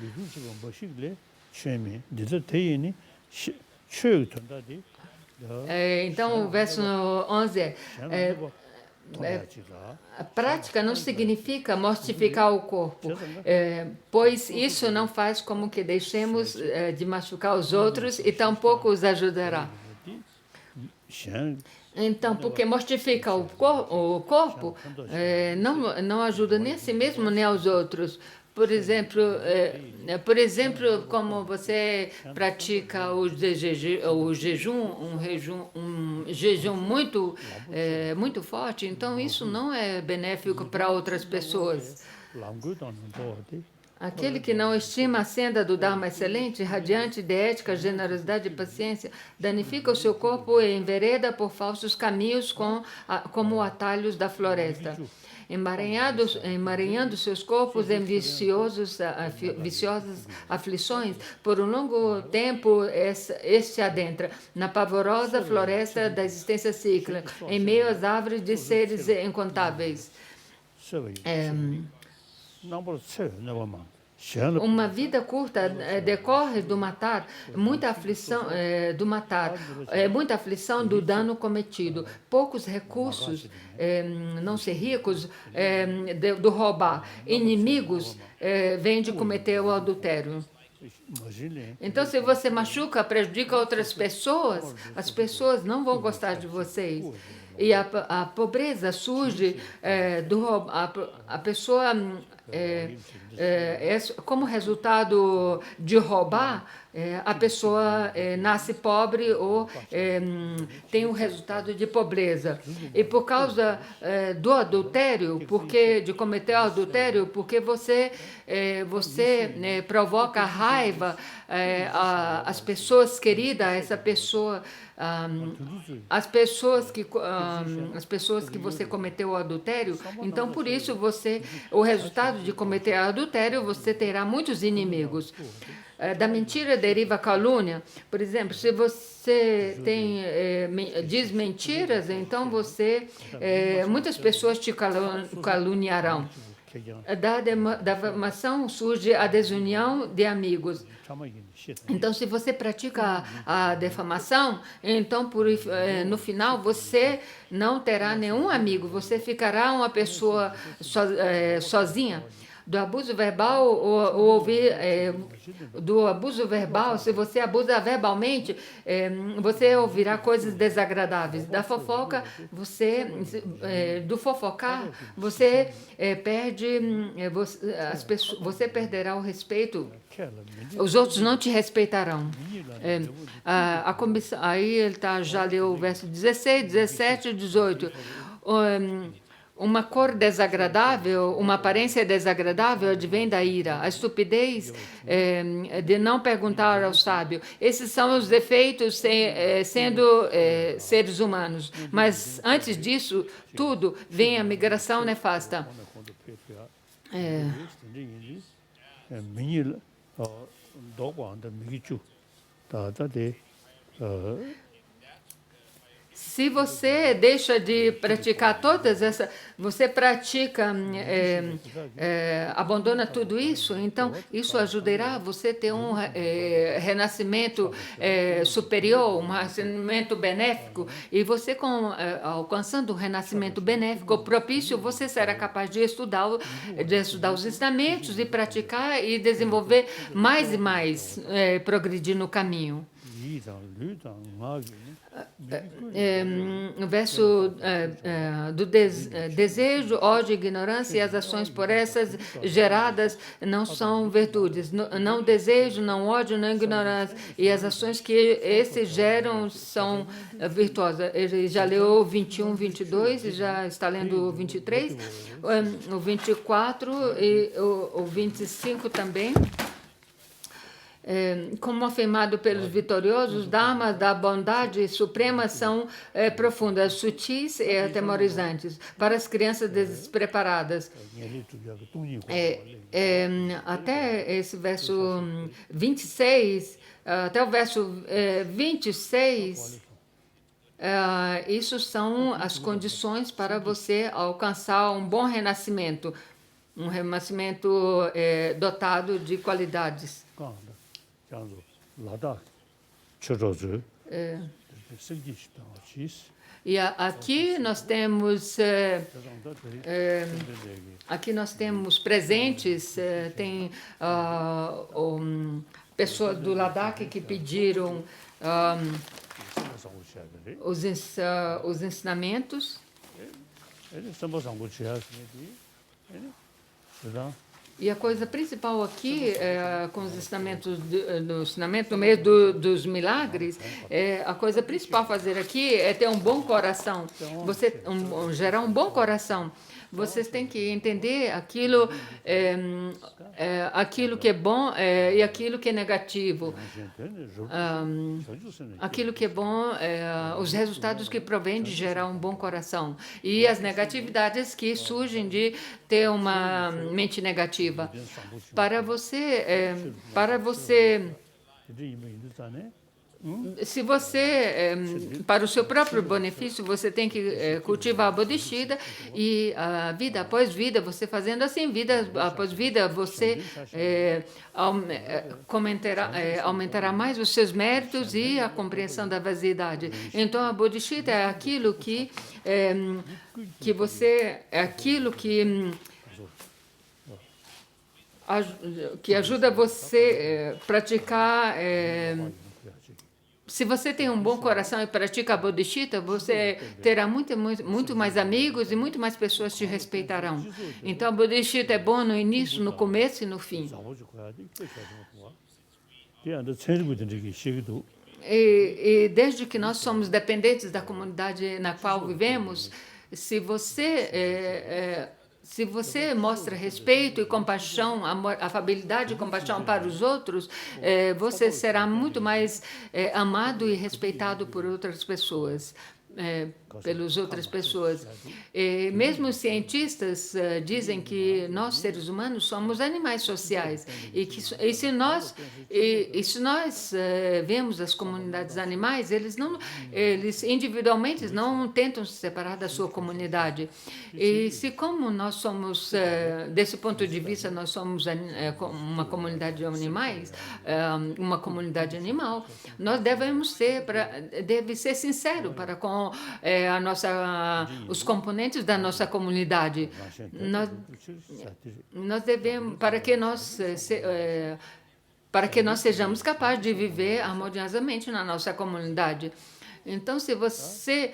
Então, o verso 11 a prática não significa mortificar o corpo, pois isso não faz como que deixemos de machucar os outros e tampouco os ajudará. Então, porque mortifica o corpo não ajuda nem a si mesmo nem aos outros, Por exemplo, como você pratica o jejum, um jejum muito forte, então isso não é benéfico para outras pessoas. Aquele que não estima a senda do Dharma excelente, radiante de ética, generosidade e paciência, danifica o seu corpo e envereda por falsos caminhos como atalhos da floresta. Emaranhando seus corpos em viciosas aflições, por um longo tempo este adentra na pavorosa floresta da existência cíclica, em meio às árvores de seres incontáveis. Uma vida curta decorre do matar, muita aflição do dano cometido, poucos recursos, não ser ricos, do roubar, inimigos, vêm de cometer o adultério. Então, se você machuca, prejudica outras pessoas, as pessoas não vão gostar de vocês. E a pobreza surge do roubo. A pessoa, como resultado de roubar, a pessoa nasce pobre ou tem o resultado de pobreza. E por causa do adultério, de cometer o adultério, porque você provoca raiva às pessoas queridas, essa pessoa, as pessoas que você cometeu o adultério, então por isso o resultado de cometer adultério, você terá muitos inimigos. Da mentira deriva a calúnia. Por exemplo, se você diz mentiras, então muitas pessoas te caluniarão. Da difamação surge a desunião de amigos. Então, se você pratica a defamação, então no final você não terá nenhum amigo, você ficará uma pessoa sozinha. Do abuso verbal, se você abusa verbalmente, você ouvirá coisas desagradáveis. Da fofoca, do fofocar, você perderá o respeito. Os outros não te respeitarão. Aí ele já leu o verso 16, 17 e 18. Uma cor desagradável, uma aparência desagradável advém da ira. A estupidez de não perguntar ao sábio. Esses são os defeitos sendo seres humanos. Mas antes disso, tudo vem a migração nefasta. Se você deixa de praticar você pratica, abandona tudo isso, então isso ajudará você a ter um renascimento superior, um renascimento benéfico, e você, alcançando um renascimento benéfico propício, você será capaz de estudar os ensinamentos e praticar e desenvolver mais e mais, progredir no caminho. O verso do desejo, ódio, ignorância e as ações por essas geradas não são virtudes. Não desejo, não ódio, não ignorância. E as ações que esses geram são virtuosas. Ele já leu o 21, 22 e já está lendo o 23, o 24 e o 25 também. Como afirmado pelos vitoriosos, os dharmas da bondade suprema são profundas, sutis e atemorizantes para as crianças despreparadas. Até esse verso 26, até o verso 26, isso são as condições para você alcançar um bom renascimento, um renascimento dotado de qualidades. E aqui nós temos presentes, tem pessoas do Ladakh que pediram os ensinamentos. E a coisa principal aqui, com os ensinamentos, no ensinamento, no meio dos milagres, a coisa principal a fazer aqui é ter um bom coração. Você gerar um bom coração. Vocês têm que entender aquilo que é bom e aquilo que é negativo. Aquilo que é bom, os resultados que provêm de gerar um bom coração. E as negatividades que surgem de ter uma mente negativa. Para você se você, para o seu próprio benefício, você tem que cultivar a bodhicitta e a vida após vida, você fazendo assim, vida após vida, você aumentará mais os seus méritos e a compreensão da vaziedade. Então, a bodhicitta é aquilo que você, é aquilo que ajuda você a praticar. Se você tem um bom coração e pratica a bodhicitta, você terá muito mais amigos e muito mais pessoas te respeitarão. Então, a bodhicitta é bom no início, no começo e no fim. E desde que nós somos dependentes da comunidade na qual vivemos, se você mostra respeito e compaixão, afabilidade e compaixão para os outros, você será muito mais amado e respeitado por outras pessoas. Pelas outras pessoas. Mesmo os cientistas dizem que nós, seres humanos, somos animais sociais. E se nós vemos as comunidades animais, eles individualmente não tentam se separar da sua comunidade. E se como nós somos, desse ponto de vista, nós somos uma comunidade de animais, uma comunidade animal, nós deve ser sincero para com os componentes da nossa comunidade. Nós devemos, para que nós sejamos capazes de viver harmoniosamente na nossa comunidade. Então, se você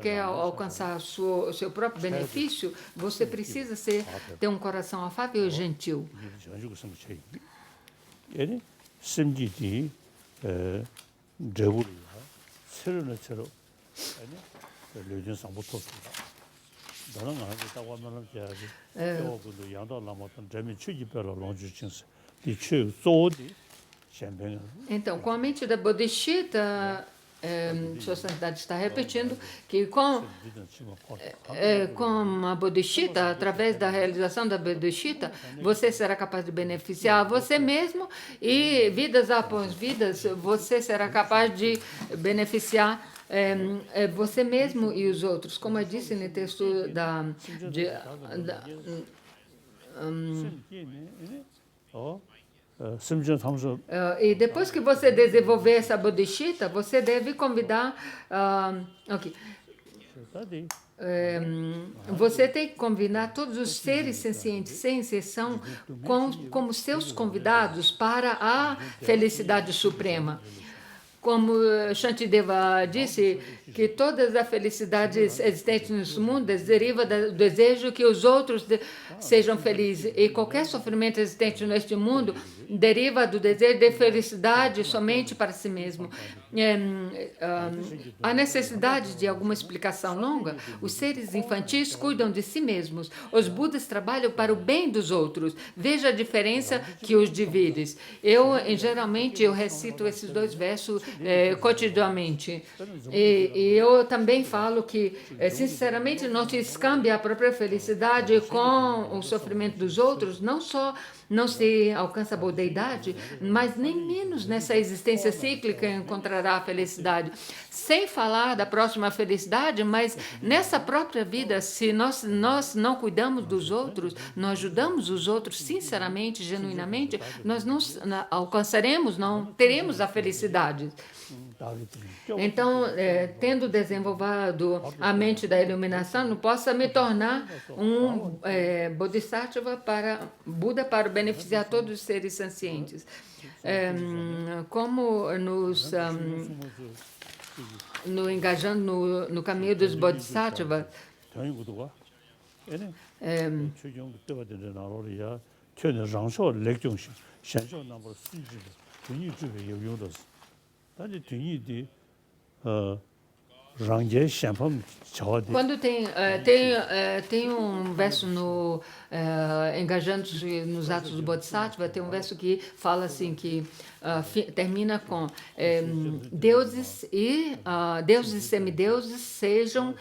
quer alcançar o seu próprio benefício, você precisa ter um coração afável e gentil. Então, com a mente da bodhicitta, Sua Santidade está repetindo que com a bodhicitta, através da realização da bodhicitta, você será capaz de beneficiar você mesmo e vidas após vidas, você será capaz de beneficiar você mesmo e os outros. Como eu disse no texto e depois que você desenvolver essa bodhicitta, você deve convidar. Você tem que convidar todos os seres sencientes, sem exceção, como seus convidados para a felicidade suprema. Como Shantideva disse, que todas as felicidades existentes nesse mundo derivam do desejo que os outros sejam felizes. E qualquer sofrimento existente neste mundo deriva do desejo de felicidade somente para si mesmo. A necessidade de alguma explicação longa, os seres infantis cuidam de si mesmos. Os Budas trabalham para o bem dos outros. Veja a diferença que os divide. Geralmente, eu recito esses dois versos cotidianamente. E eu também falo que, sinceramente, não se escambe a própria felicidade com o sofrimento dos outros, não só não se alcança a bodeidade, mas nem menos nessa existência cíclica encontrará a felicidade. Sem falar da próxima felicidade, mas nessa própria vida, se nós não cuidamos dos outros, não ajudamos os outros sinceramente, genuinamente, nós não alcançaremos, não teremos a felicidade. Então, tendo desenvolvido a mente da iluminação, não possa me tornar um Bodhisattva Buda para beneficiar todos os seres sencientes. Como engajando no caminho dos Bodhisattvas, 최종 때문에 나로리야 최는 장소 렉종시 현소 넘버 수지 등이 주에 요요도但是 등이디 range shampoo chode Quando tem um verso no Engajando-se nos Atos do Bodhisattva, tem um verso que fala assim, que termina com deuses e semideuses sejam,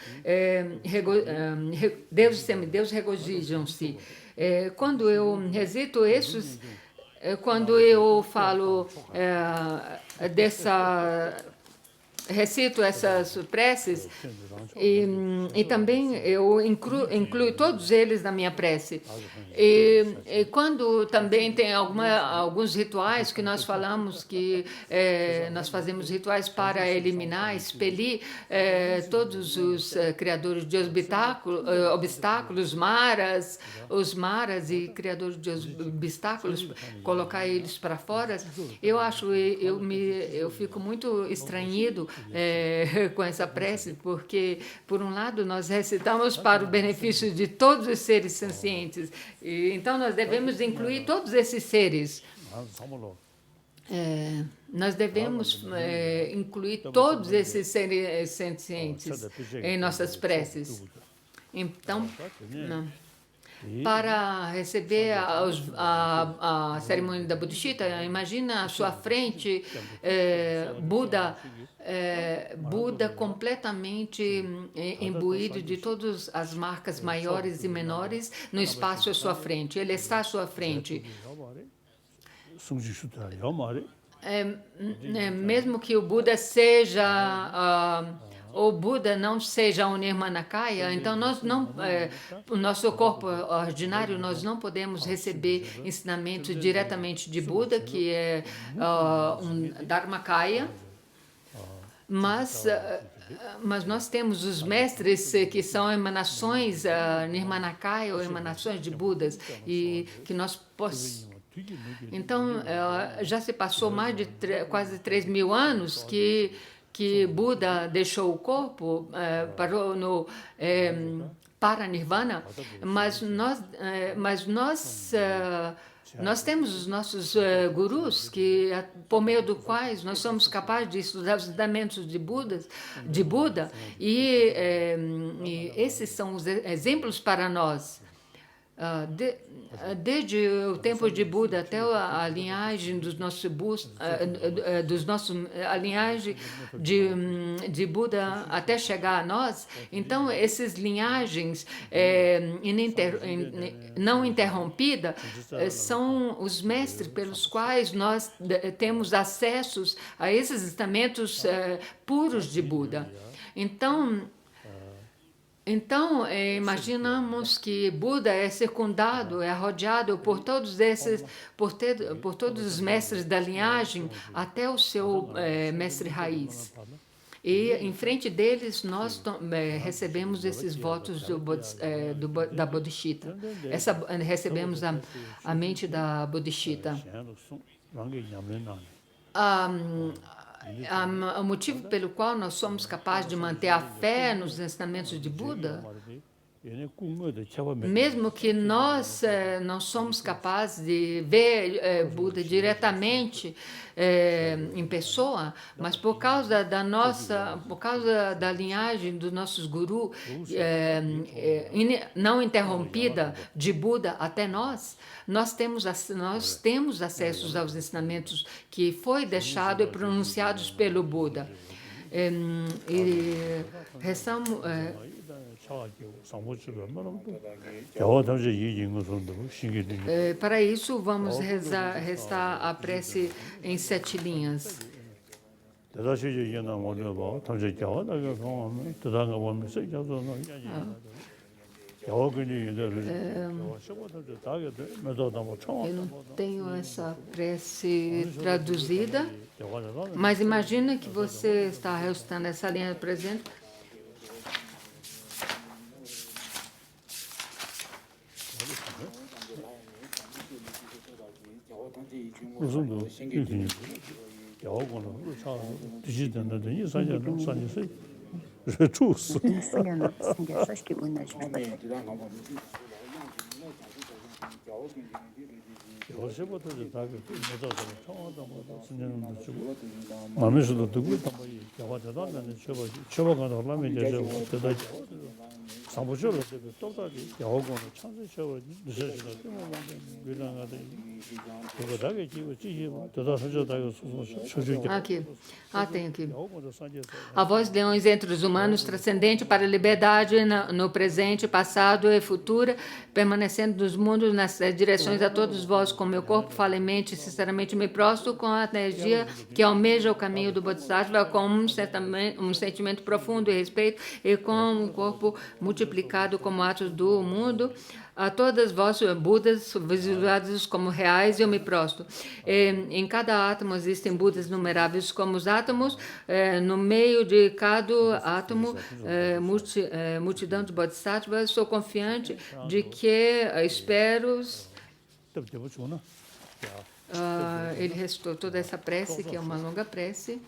deuses e semideuses regozijam-se. Quando eu recito esses, quando eu falo recito essas preces e também eu incluo todos eles na minha prece. E quando também tem alguns rituais que nós falamos que nós fazemos rituais para eliminar, expelir todos os criadores de obstáculos, os maras e criadores de obstáculos, colocar eles para fora, eu fico muito estranhido com essa prece, porque, por um lado, nós recitamos para o benefício de todos os seres sencientes, e, então nós devemos incluir todos esses seres. Nós devemos incluir todos esses seres sencientes em nossas preces. Então, não. Para receber a cerimônia da Bodhicitta, imagina à sua frente Buda completamente imbuído de todas as marcas maiores e menores no espaço à sua frente. Ele está à sua frente. Mesmo que o Buda seja... o Buda não seja um Nirmanakaya, então o nosso corpo ordinário, nós não podemos receber ensinamentos diretamente de Buda, que é um Dharmakaya, mas nós temos os mestres que são emanações Nirmanakaya ou emanações de Budas, e que nós Então, já se passou mais de quase 3.000 anos que Buda deixou o corpo, parou no Paranirvana, mas nós temos os nossos gurus, por meio do quais nós somos capazes de estudar os ensinamentos de Buda, e esses são os exemplos para nós. Desde o tempo de Buda até a linhagem a linhagem de Buda até chegar a nós, então essas linhagens não interrompidas são os mestres pelos quais nós temos acessos a esses ensinamentos puros de Buda. Então, imaginamos que Buda é circundado, é rodeado por todos os mestres da linhagem até o seu mestre raiz. E em frente deles nós recebemos esses votos da Bodhicitta. Recebemos a mente da Bodhicitta. O motivo pelo qual nós somos capazes de manter a fé nos ensinamentos de Buda, mesmo que nós não somos capazes de ver Buda diretamente em pessoa, mas por causa da linhagem dos nossos gurus não interrompida de Buda até nós temos acesso aos ensinamentos que foi deixado e pronunciados pelo Buda. E rezamos... para isso, vamos rezar a prece em 7 linhas. Eu não tenho essa prece traduzida, mas imagina que você está recitando essa linha presente. 주스 쓰면 서식이 원하지 말아요. 어제부터 다그 모자도 청와도 신경도 주고 마음에서도 듣고 담보이 야와다다는 처벌가 놀라면 이제 저도 사무실로 또다시 야고는 찬스 처벌 늦어지다 위랑하다 그거 다게 지고 지지 더다 서저다고 소소소 Aqui. Tem aqui. A voz de leões entre os humanos, transcendente para a liberdade no presente, passado e futuro, permanecendo nos mundos, nas direções a todos vós, com meu corpo, fala e mente, sinceramente me prostro com a energia que almeja o caminho do Bodhisattva, com um sentimento profundo e respeito, e com um corpo multiplicado como atos do mundo. A todas vós, Budas, visualizados como reais, eu me prostro. Em cada átomo existem Budas numeráveis como os átomos. No meio de cada átomo, multidão de Bodhisattvas. Sou confiante de que espero... ele recitou toda essa prece, que é uma longa prece,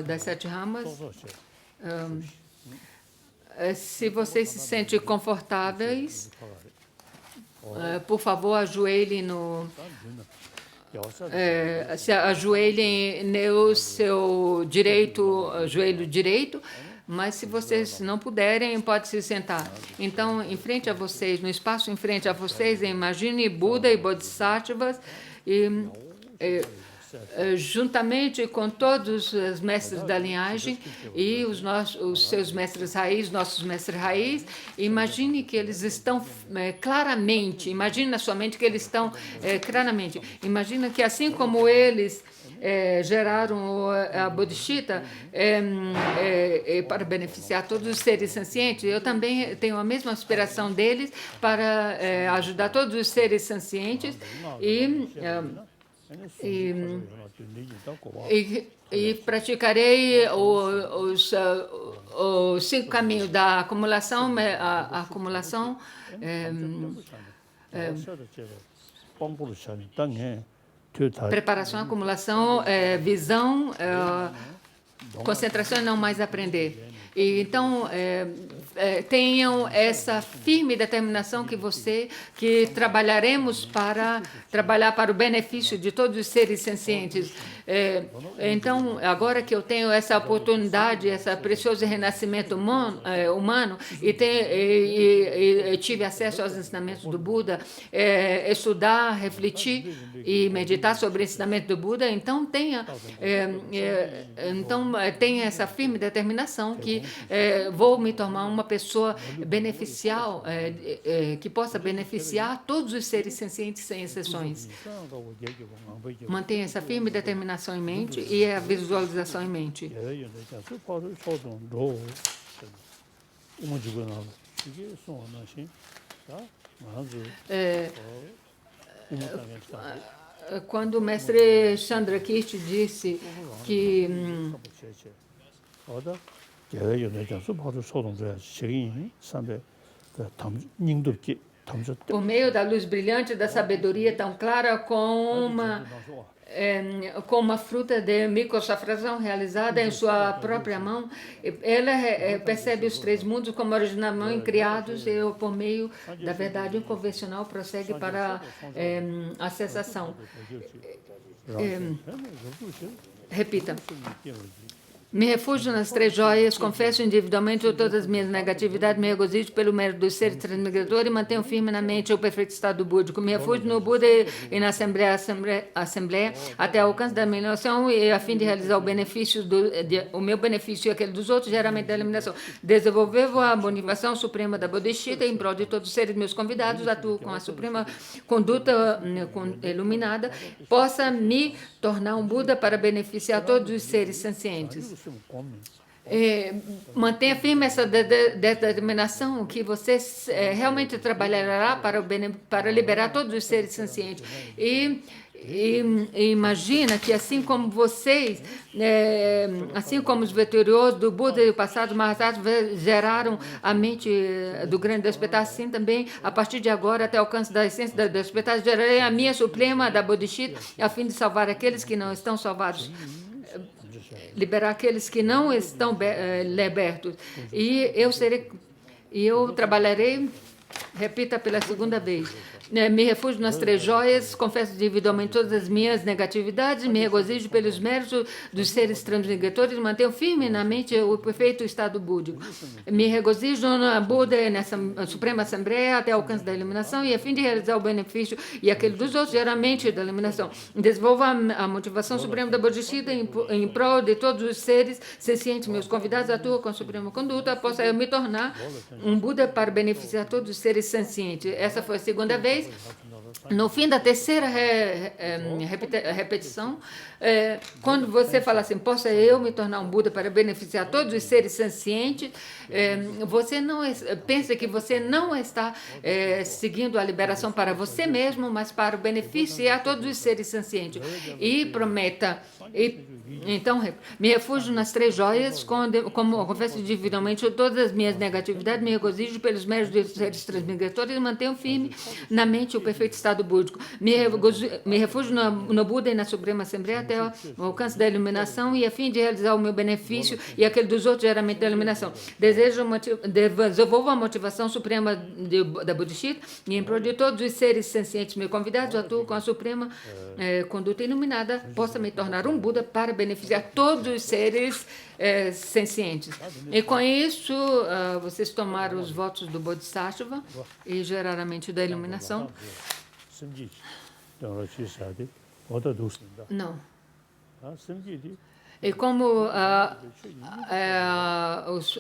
das 7 ramas. Se vocês se sentem confortáveis, por favor, ajoelhem se ajoelhem no seu joelho direito, mas se vocês não puderem, pode se sentar. Então, em frente a vocês, no espaço em frente a vocês, imagine Buda e Bodhisattvas juntamente com todos os mestres da linhagem e os seus mestres raiz, nossos mestres raiz, imagine que eles estão claramente, imagine na sua mente que eles estão claramente, imagina que assim como eles geraram a Bodhicitta para beneficiar todos os seres sencientes, eu também tenho a mesma aspiração deles para ajudar todos os seres sencientes e praticarei os 5 caminhos da acumulação, preparação, acumulação, visão, concentração e não mais aprender. E, então, tenham essa firme determinação que trabalharemos para trabalhar para o benefício de todos os seres sencientes. Então, agora que eu tenho essa oportunidade, esse precioso renascimento humano, e tive acesso aos ensinamentos do Buda, estudar, refletir e meditar sobre o ensinamento do Buda, então tenha essa firme determinação que vou me tornar uma pessoa beneficial, que possa beneficiar todos os seres sencientes sem exceções. Mantenha essa firme determinação em mente e a visualização em mente. Quando o mestre Chandrakirti disse que por meio da luz brilhante da sabedoria tão clara com uma fruta de microsafração realizada em sua própria mão, ela percebe os 3 mundos como originalmente criados e, por meio da verdade inconvencional, prossegue para a cessação. Repita. Me refugio nas 3 joias, confesso individualmente todas as minhas negatividades, me regozijo pelo mérito do ser transmigrador e mantenho firme na mente o perfeito estado búdico. Me refugio no Buda e na Assembleia até o alcance da iluminação e a fim de realizar o meu benefício e aquele dos outros, geralmente da iluminação. Desenvolver a motivação suprema da Bodhicitta em prol de todos os seres meus convidados, atuo com a suprema conduta iluminada, possa me tornar um Buda para beneficiar todos os seres sencientes. Mantenha firme essa determinação que você realmente trabalhará para liberar todos os seres sencientes. E imagina que assim como vocês, assim como os vitoriosos do Buda e o passado Mahasattva geraram a mente do grande despertar, assim também, a partir de agora, até o alcance da essência do despertar, gerarei a minha suprema da Bodhicitta, a fim de salvar aqueles que não estão salvados. liberar aqueles que não estão libertos. E eu trabalharei, repita pela segunda vez. Me refugio nas três joias, confesso individualmente todas as minhas negatividades, me regozijo pelos méritos dos seres transmigradores, mantenho firme na mente o perfeito estado búdico. Me regozijo na Buda e nessa Suprema Assembleia até o alcance da iluminação e a fim de realizar o benefício e aquele dos outros, geralmente da iluminação. Desenvolva a motivação suprema da Bodhisattva em prol de todos os seres sencientes, meus convidados, atuam com a suprema conduta, possa eu me tornar um Buda para beneficiar todos os seres sencientes. Essa foi a segunda vez. No fim da terceira repetição, quando você fala assim, possa eu me tornar um Buda para beneficiar todos os seres sencientes, você não pensa que você não está seguindo a liberação para você mesmo, mas para beneficiar todos os seres sencientes. E prometa. Então, me refugio nas três joias, como confesso individualmente todas as minhas negatividades, me regozijo pelos méritos dos seres transmigradores e mantenho firme na mente o perfeito estado búdico. Me refugio no Buda e na Suprema Assembleia até o alcance da iluminação e a fim de realizar o meu benefício e aquele dos outros, geralmente da iluminação. Desenvolvo a motivação suprema da Bodhisattva e em prol de todos os seres sencientes, meus convidados, atuo com a suprema conduta iluminada, possa me tornar um Buda para beneficiar todos os seres sencientes. E com isso, vocês tomaram os votos do Bodhisattva e geraram a mente da iluminação. Não. E como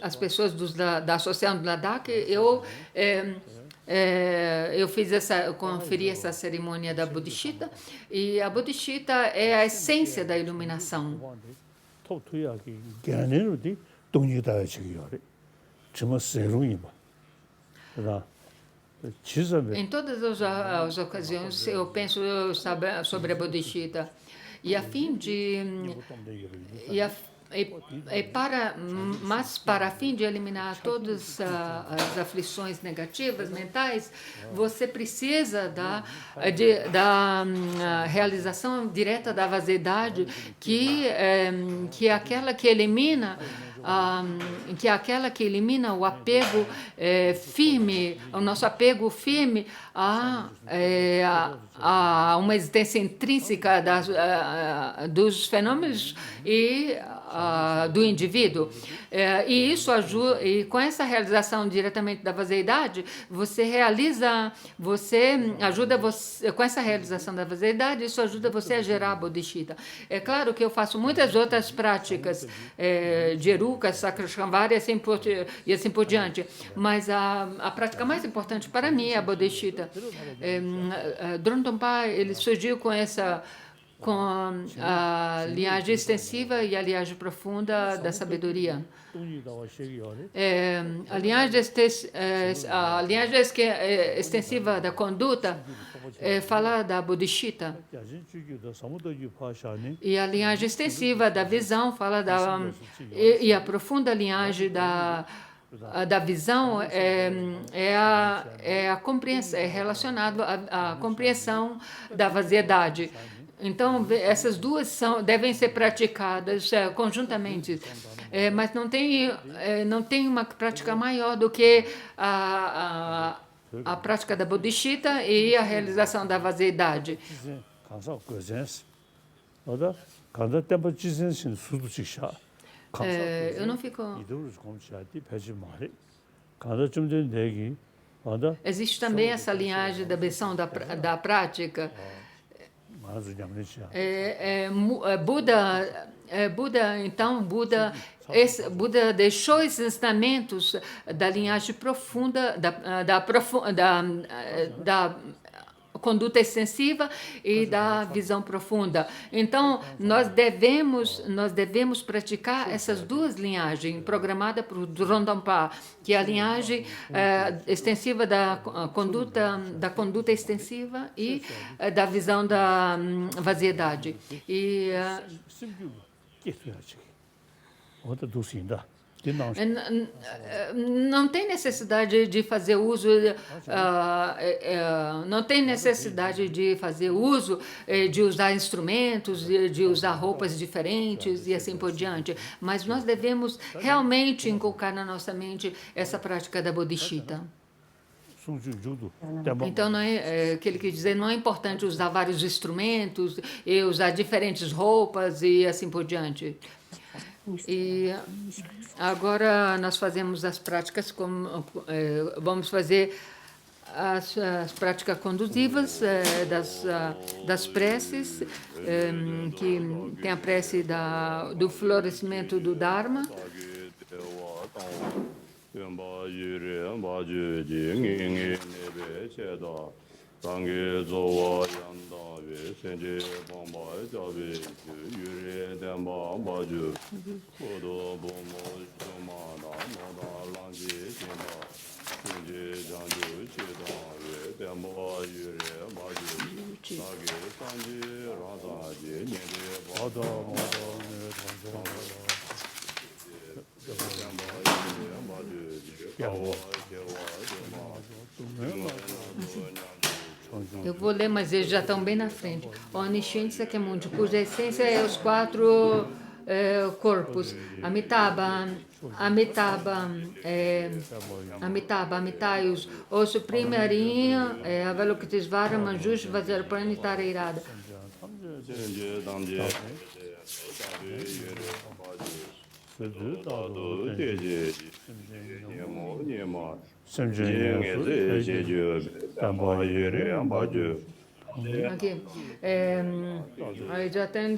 as pessoas da Associação do Ladakh, eu conferi essa cerimônia da Bodhisattva, e a Bodhisattva é a essência da iluminação. Em todas as ocasiões, eu penso sobre a Bodhisattva, e a fim de... para a fim de eliminar todas as aflições negativas mentais, você precisa da realização direta da vaziedade, que é aquela que elimina o apego firme, o nosso apego firme a uma existência intrínseca dos fenômenos e do indivíduo. E isso ajuda, e com essa realização diretamente da vaziedade, com essa realização da vaziedade, isso ajuda você a gerar a Bodhisattva. É claro que eu faço muitas outras práticas de eruca, sakrashamvara e assim por diante, mas a prática mais importante para mim é a Bodhisattva. Dromtonpa, ele surgiu com a linhagem extensiva e a linhagem profunda da sabedoria. A linhagem extensiva da conduta fala da Bodhisattva. E a linhagem extensiva da visão fala e a profunda linhagem da visão é a compreensão, é relacionado à compreensão da vaziedade. Então, essas duas devem ser praticadas conjuntamente, mas não tem uma prática maior do que a prática da Bodhisattva e a realização da vaziedade. Eu não fico... Existe também essa linhagem da benção da prática. Buda deixou esses ensinamentos da linhagem profunda, da conduta extensiva e da visão profunda. Então, nós devemos praticar essas duas linhagens, programada por Dromtonpa, que é a linhagem extensiva da conduta extensiva e da visão da vaziedade. Não tem necessidade de fazer uso, não tem necessidade de fazer uso de usar instrumentos, de usar roupas diferentes e assim por diante. Mas nós devemos realmente inculcar na nossa mente essa prática da bodhicitta. Então, não é, que ele quer dizer, não é importante usar vários instrumentos e usar diferentes roupas e assim por diante. E agora nós fazemos as práticas, vamos fazer as práticas condusivas das preces, que tem a prece do florescimento do Dharma. Eu vou ler, mas eles já estão bem na frente. Onisciente Sakyamuni, cuja essência é os 4 corpos. Amitabha, Amitayus, o Supremo Arinha, Avalokitesvara, Manjush, Vajrapani, Tareirada. Aqui, aí já tem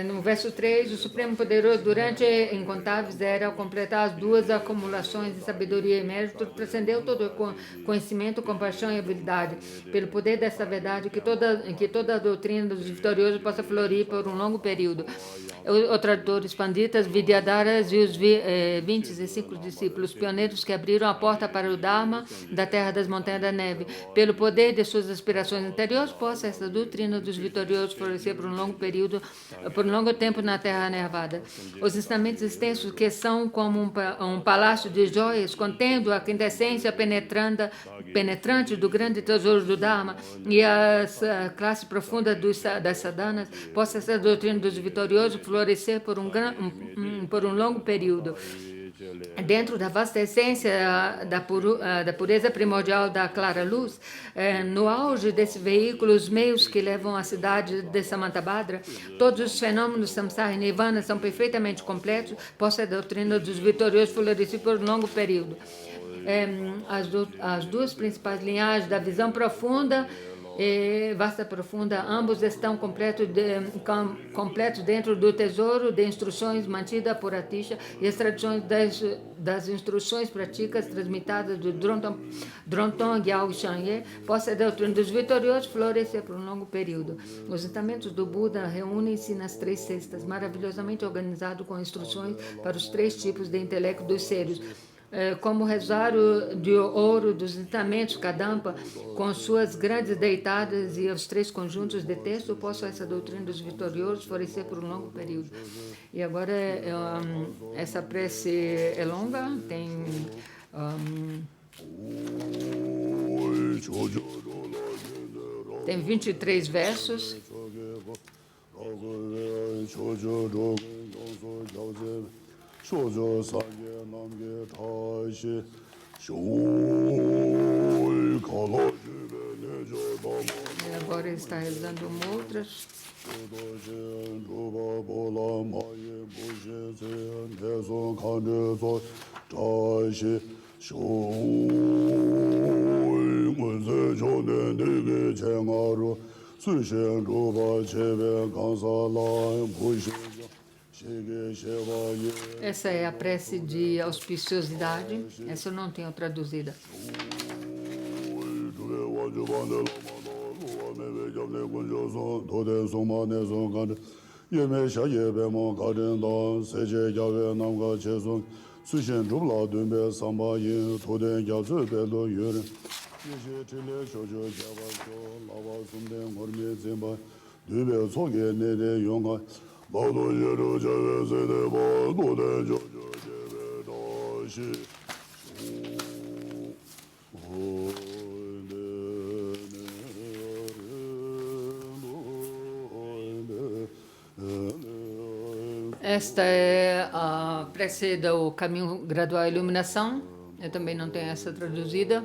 no verso 3, o Supremo Poderoso, durante incontáveis eras, ao completar as 2 acumulações de sabedoria e mérito, transcendeu todo conhecimento, compaixão e habilidade. Pelo poder dessa verdade, que toda a doutrina dos vitoriosos possa florir por um longo período. O tradutor, os Panditas, Vidyadharas e os 25 discípulos pioneiros que abriram a porta para o Dharma da terra das montanhas da neve. Pelo poder de suas aspirações anteriores, possa essa doutrina dos vitoriosos florescer por um longo período, por um longo tempo na terra nervada. Os ensinamentos extensos, que são como um palácio de joias, contendo a quintessência penetrante do grande tesouro do Dharma e as classes profundas das sadhanas, possa essa doutrina dos vitoriosos florescer por um longo período. Dentro da vasta essência da pureza primordial da clara luz, no auge desse veículo, os meios que levam à cidade de Samantabhadra, todos os fenômenos samsara e nirvana são perfeitamente completos, possa a doutrina dos vitoriosos florescer por um longo período. As 2 principais linhagens da visão profunda e vasta profunda, ambos estão completos dentro do tesouro de instruções mantida por Atisha e as tradições das instruções práticas transmitidas do Dronton Gyal Shanye, possa a doutrina dos vitoriosos florescer por um longo período. Os ensinamentos do Buda reúnem-se nas 3 cestas, maravilhosamente organizados com instruções para os 3 tipos de intelecto dos seres. Como o rosário de ouro dos ensinamentos Kadampa, com suas grandes deitadas e os 3 conjuntos de texto, possa essa doutrina dos vitoriosos florescer por um longo período. E agora, essa prece é longa, tem 23 versos. Agora ele está rezando mudras. Essa é a prece de auspiciosidade. Essa eu não tenho traduzida. Esta é a prece do Caminho Gradual à Iluminação. Eu também não tenho essa traduzida.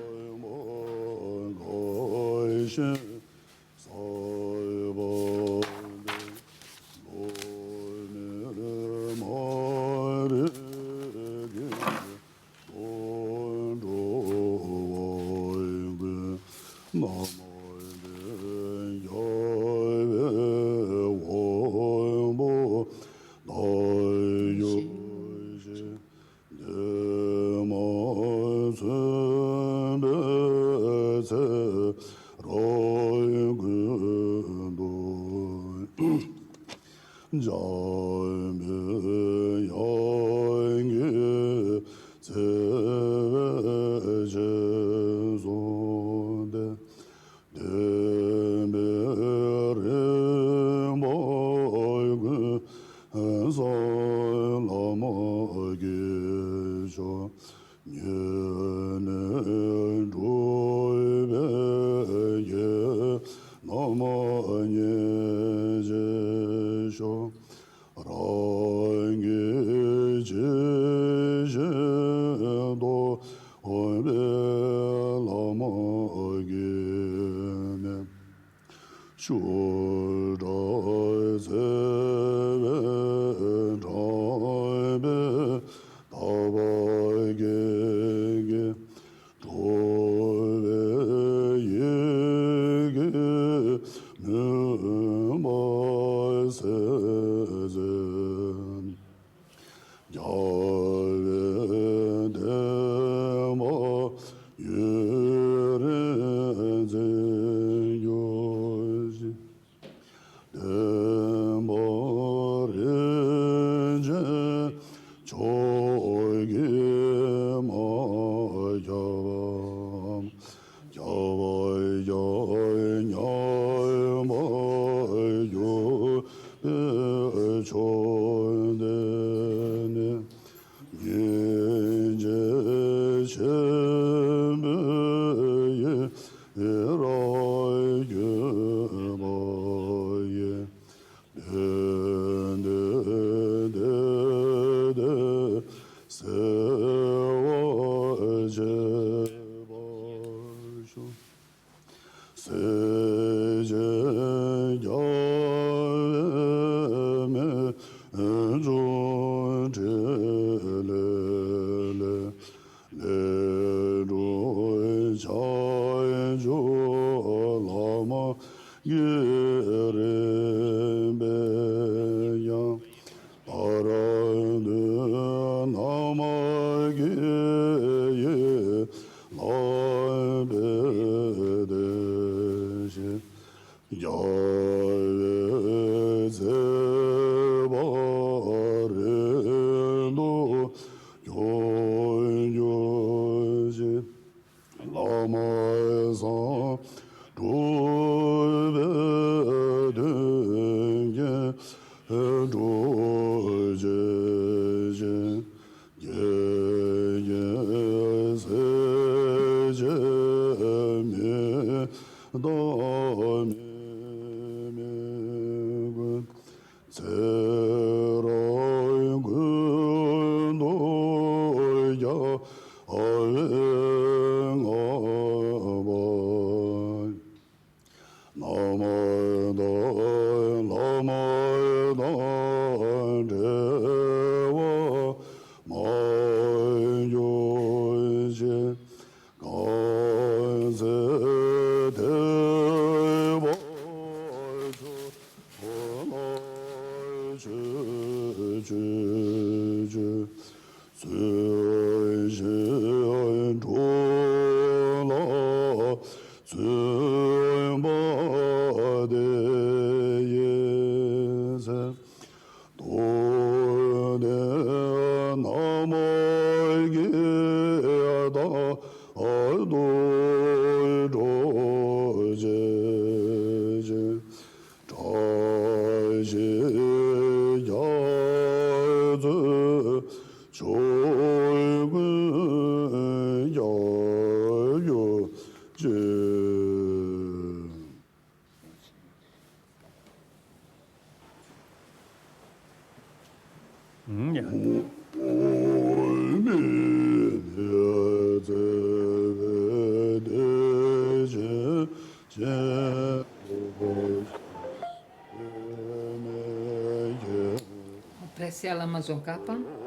Prece alla Amazon Kappa.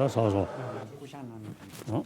다 사서. 不像那种。어?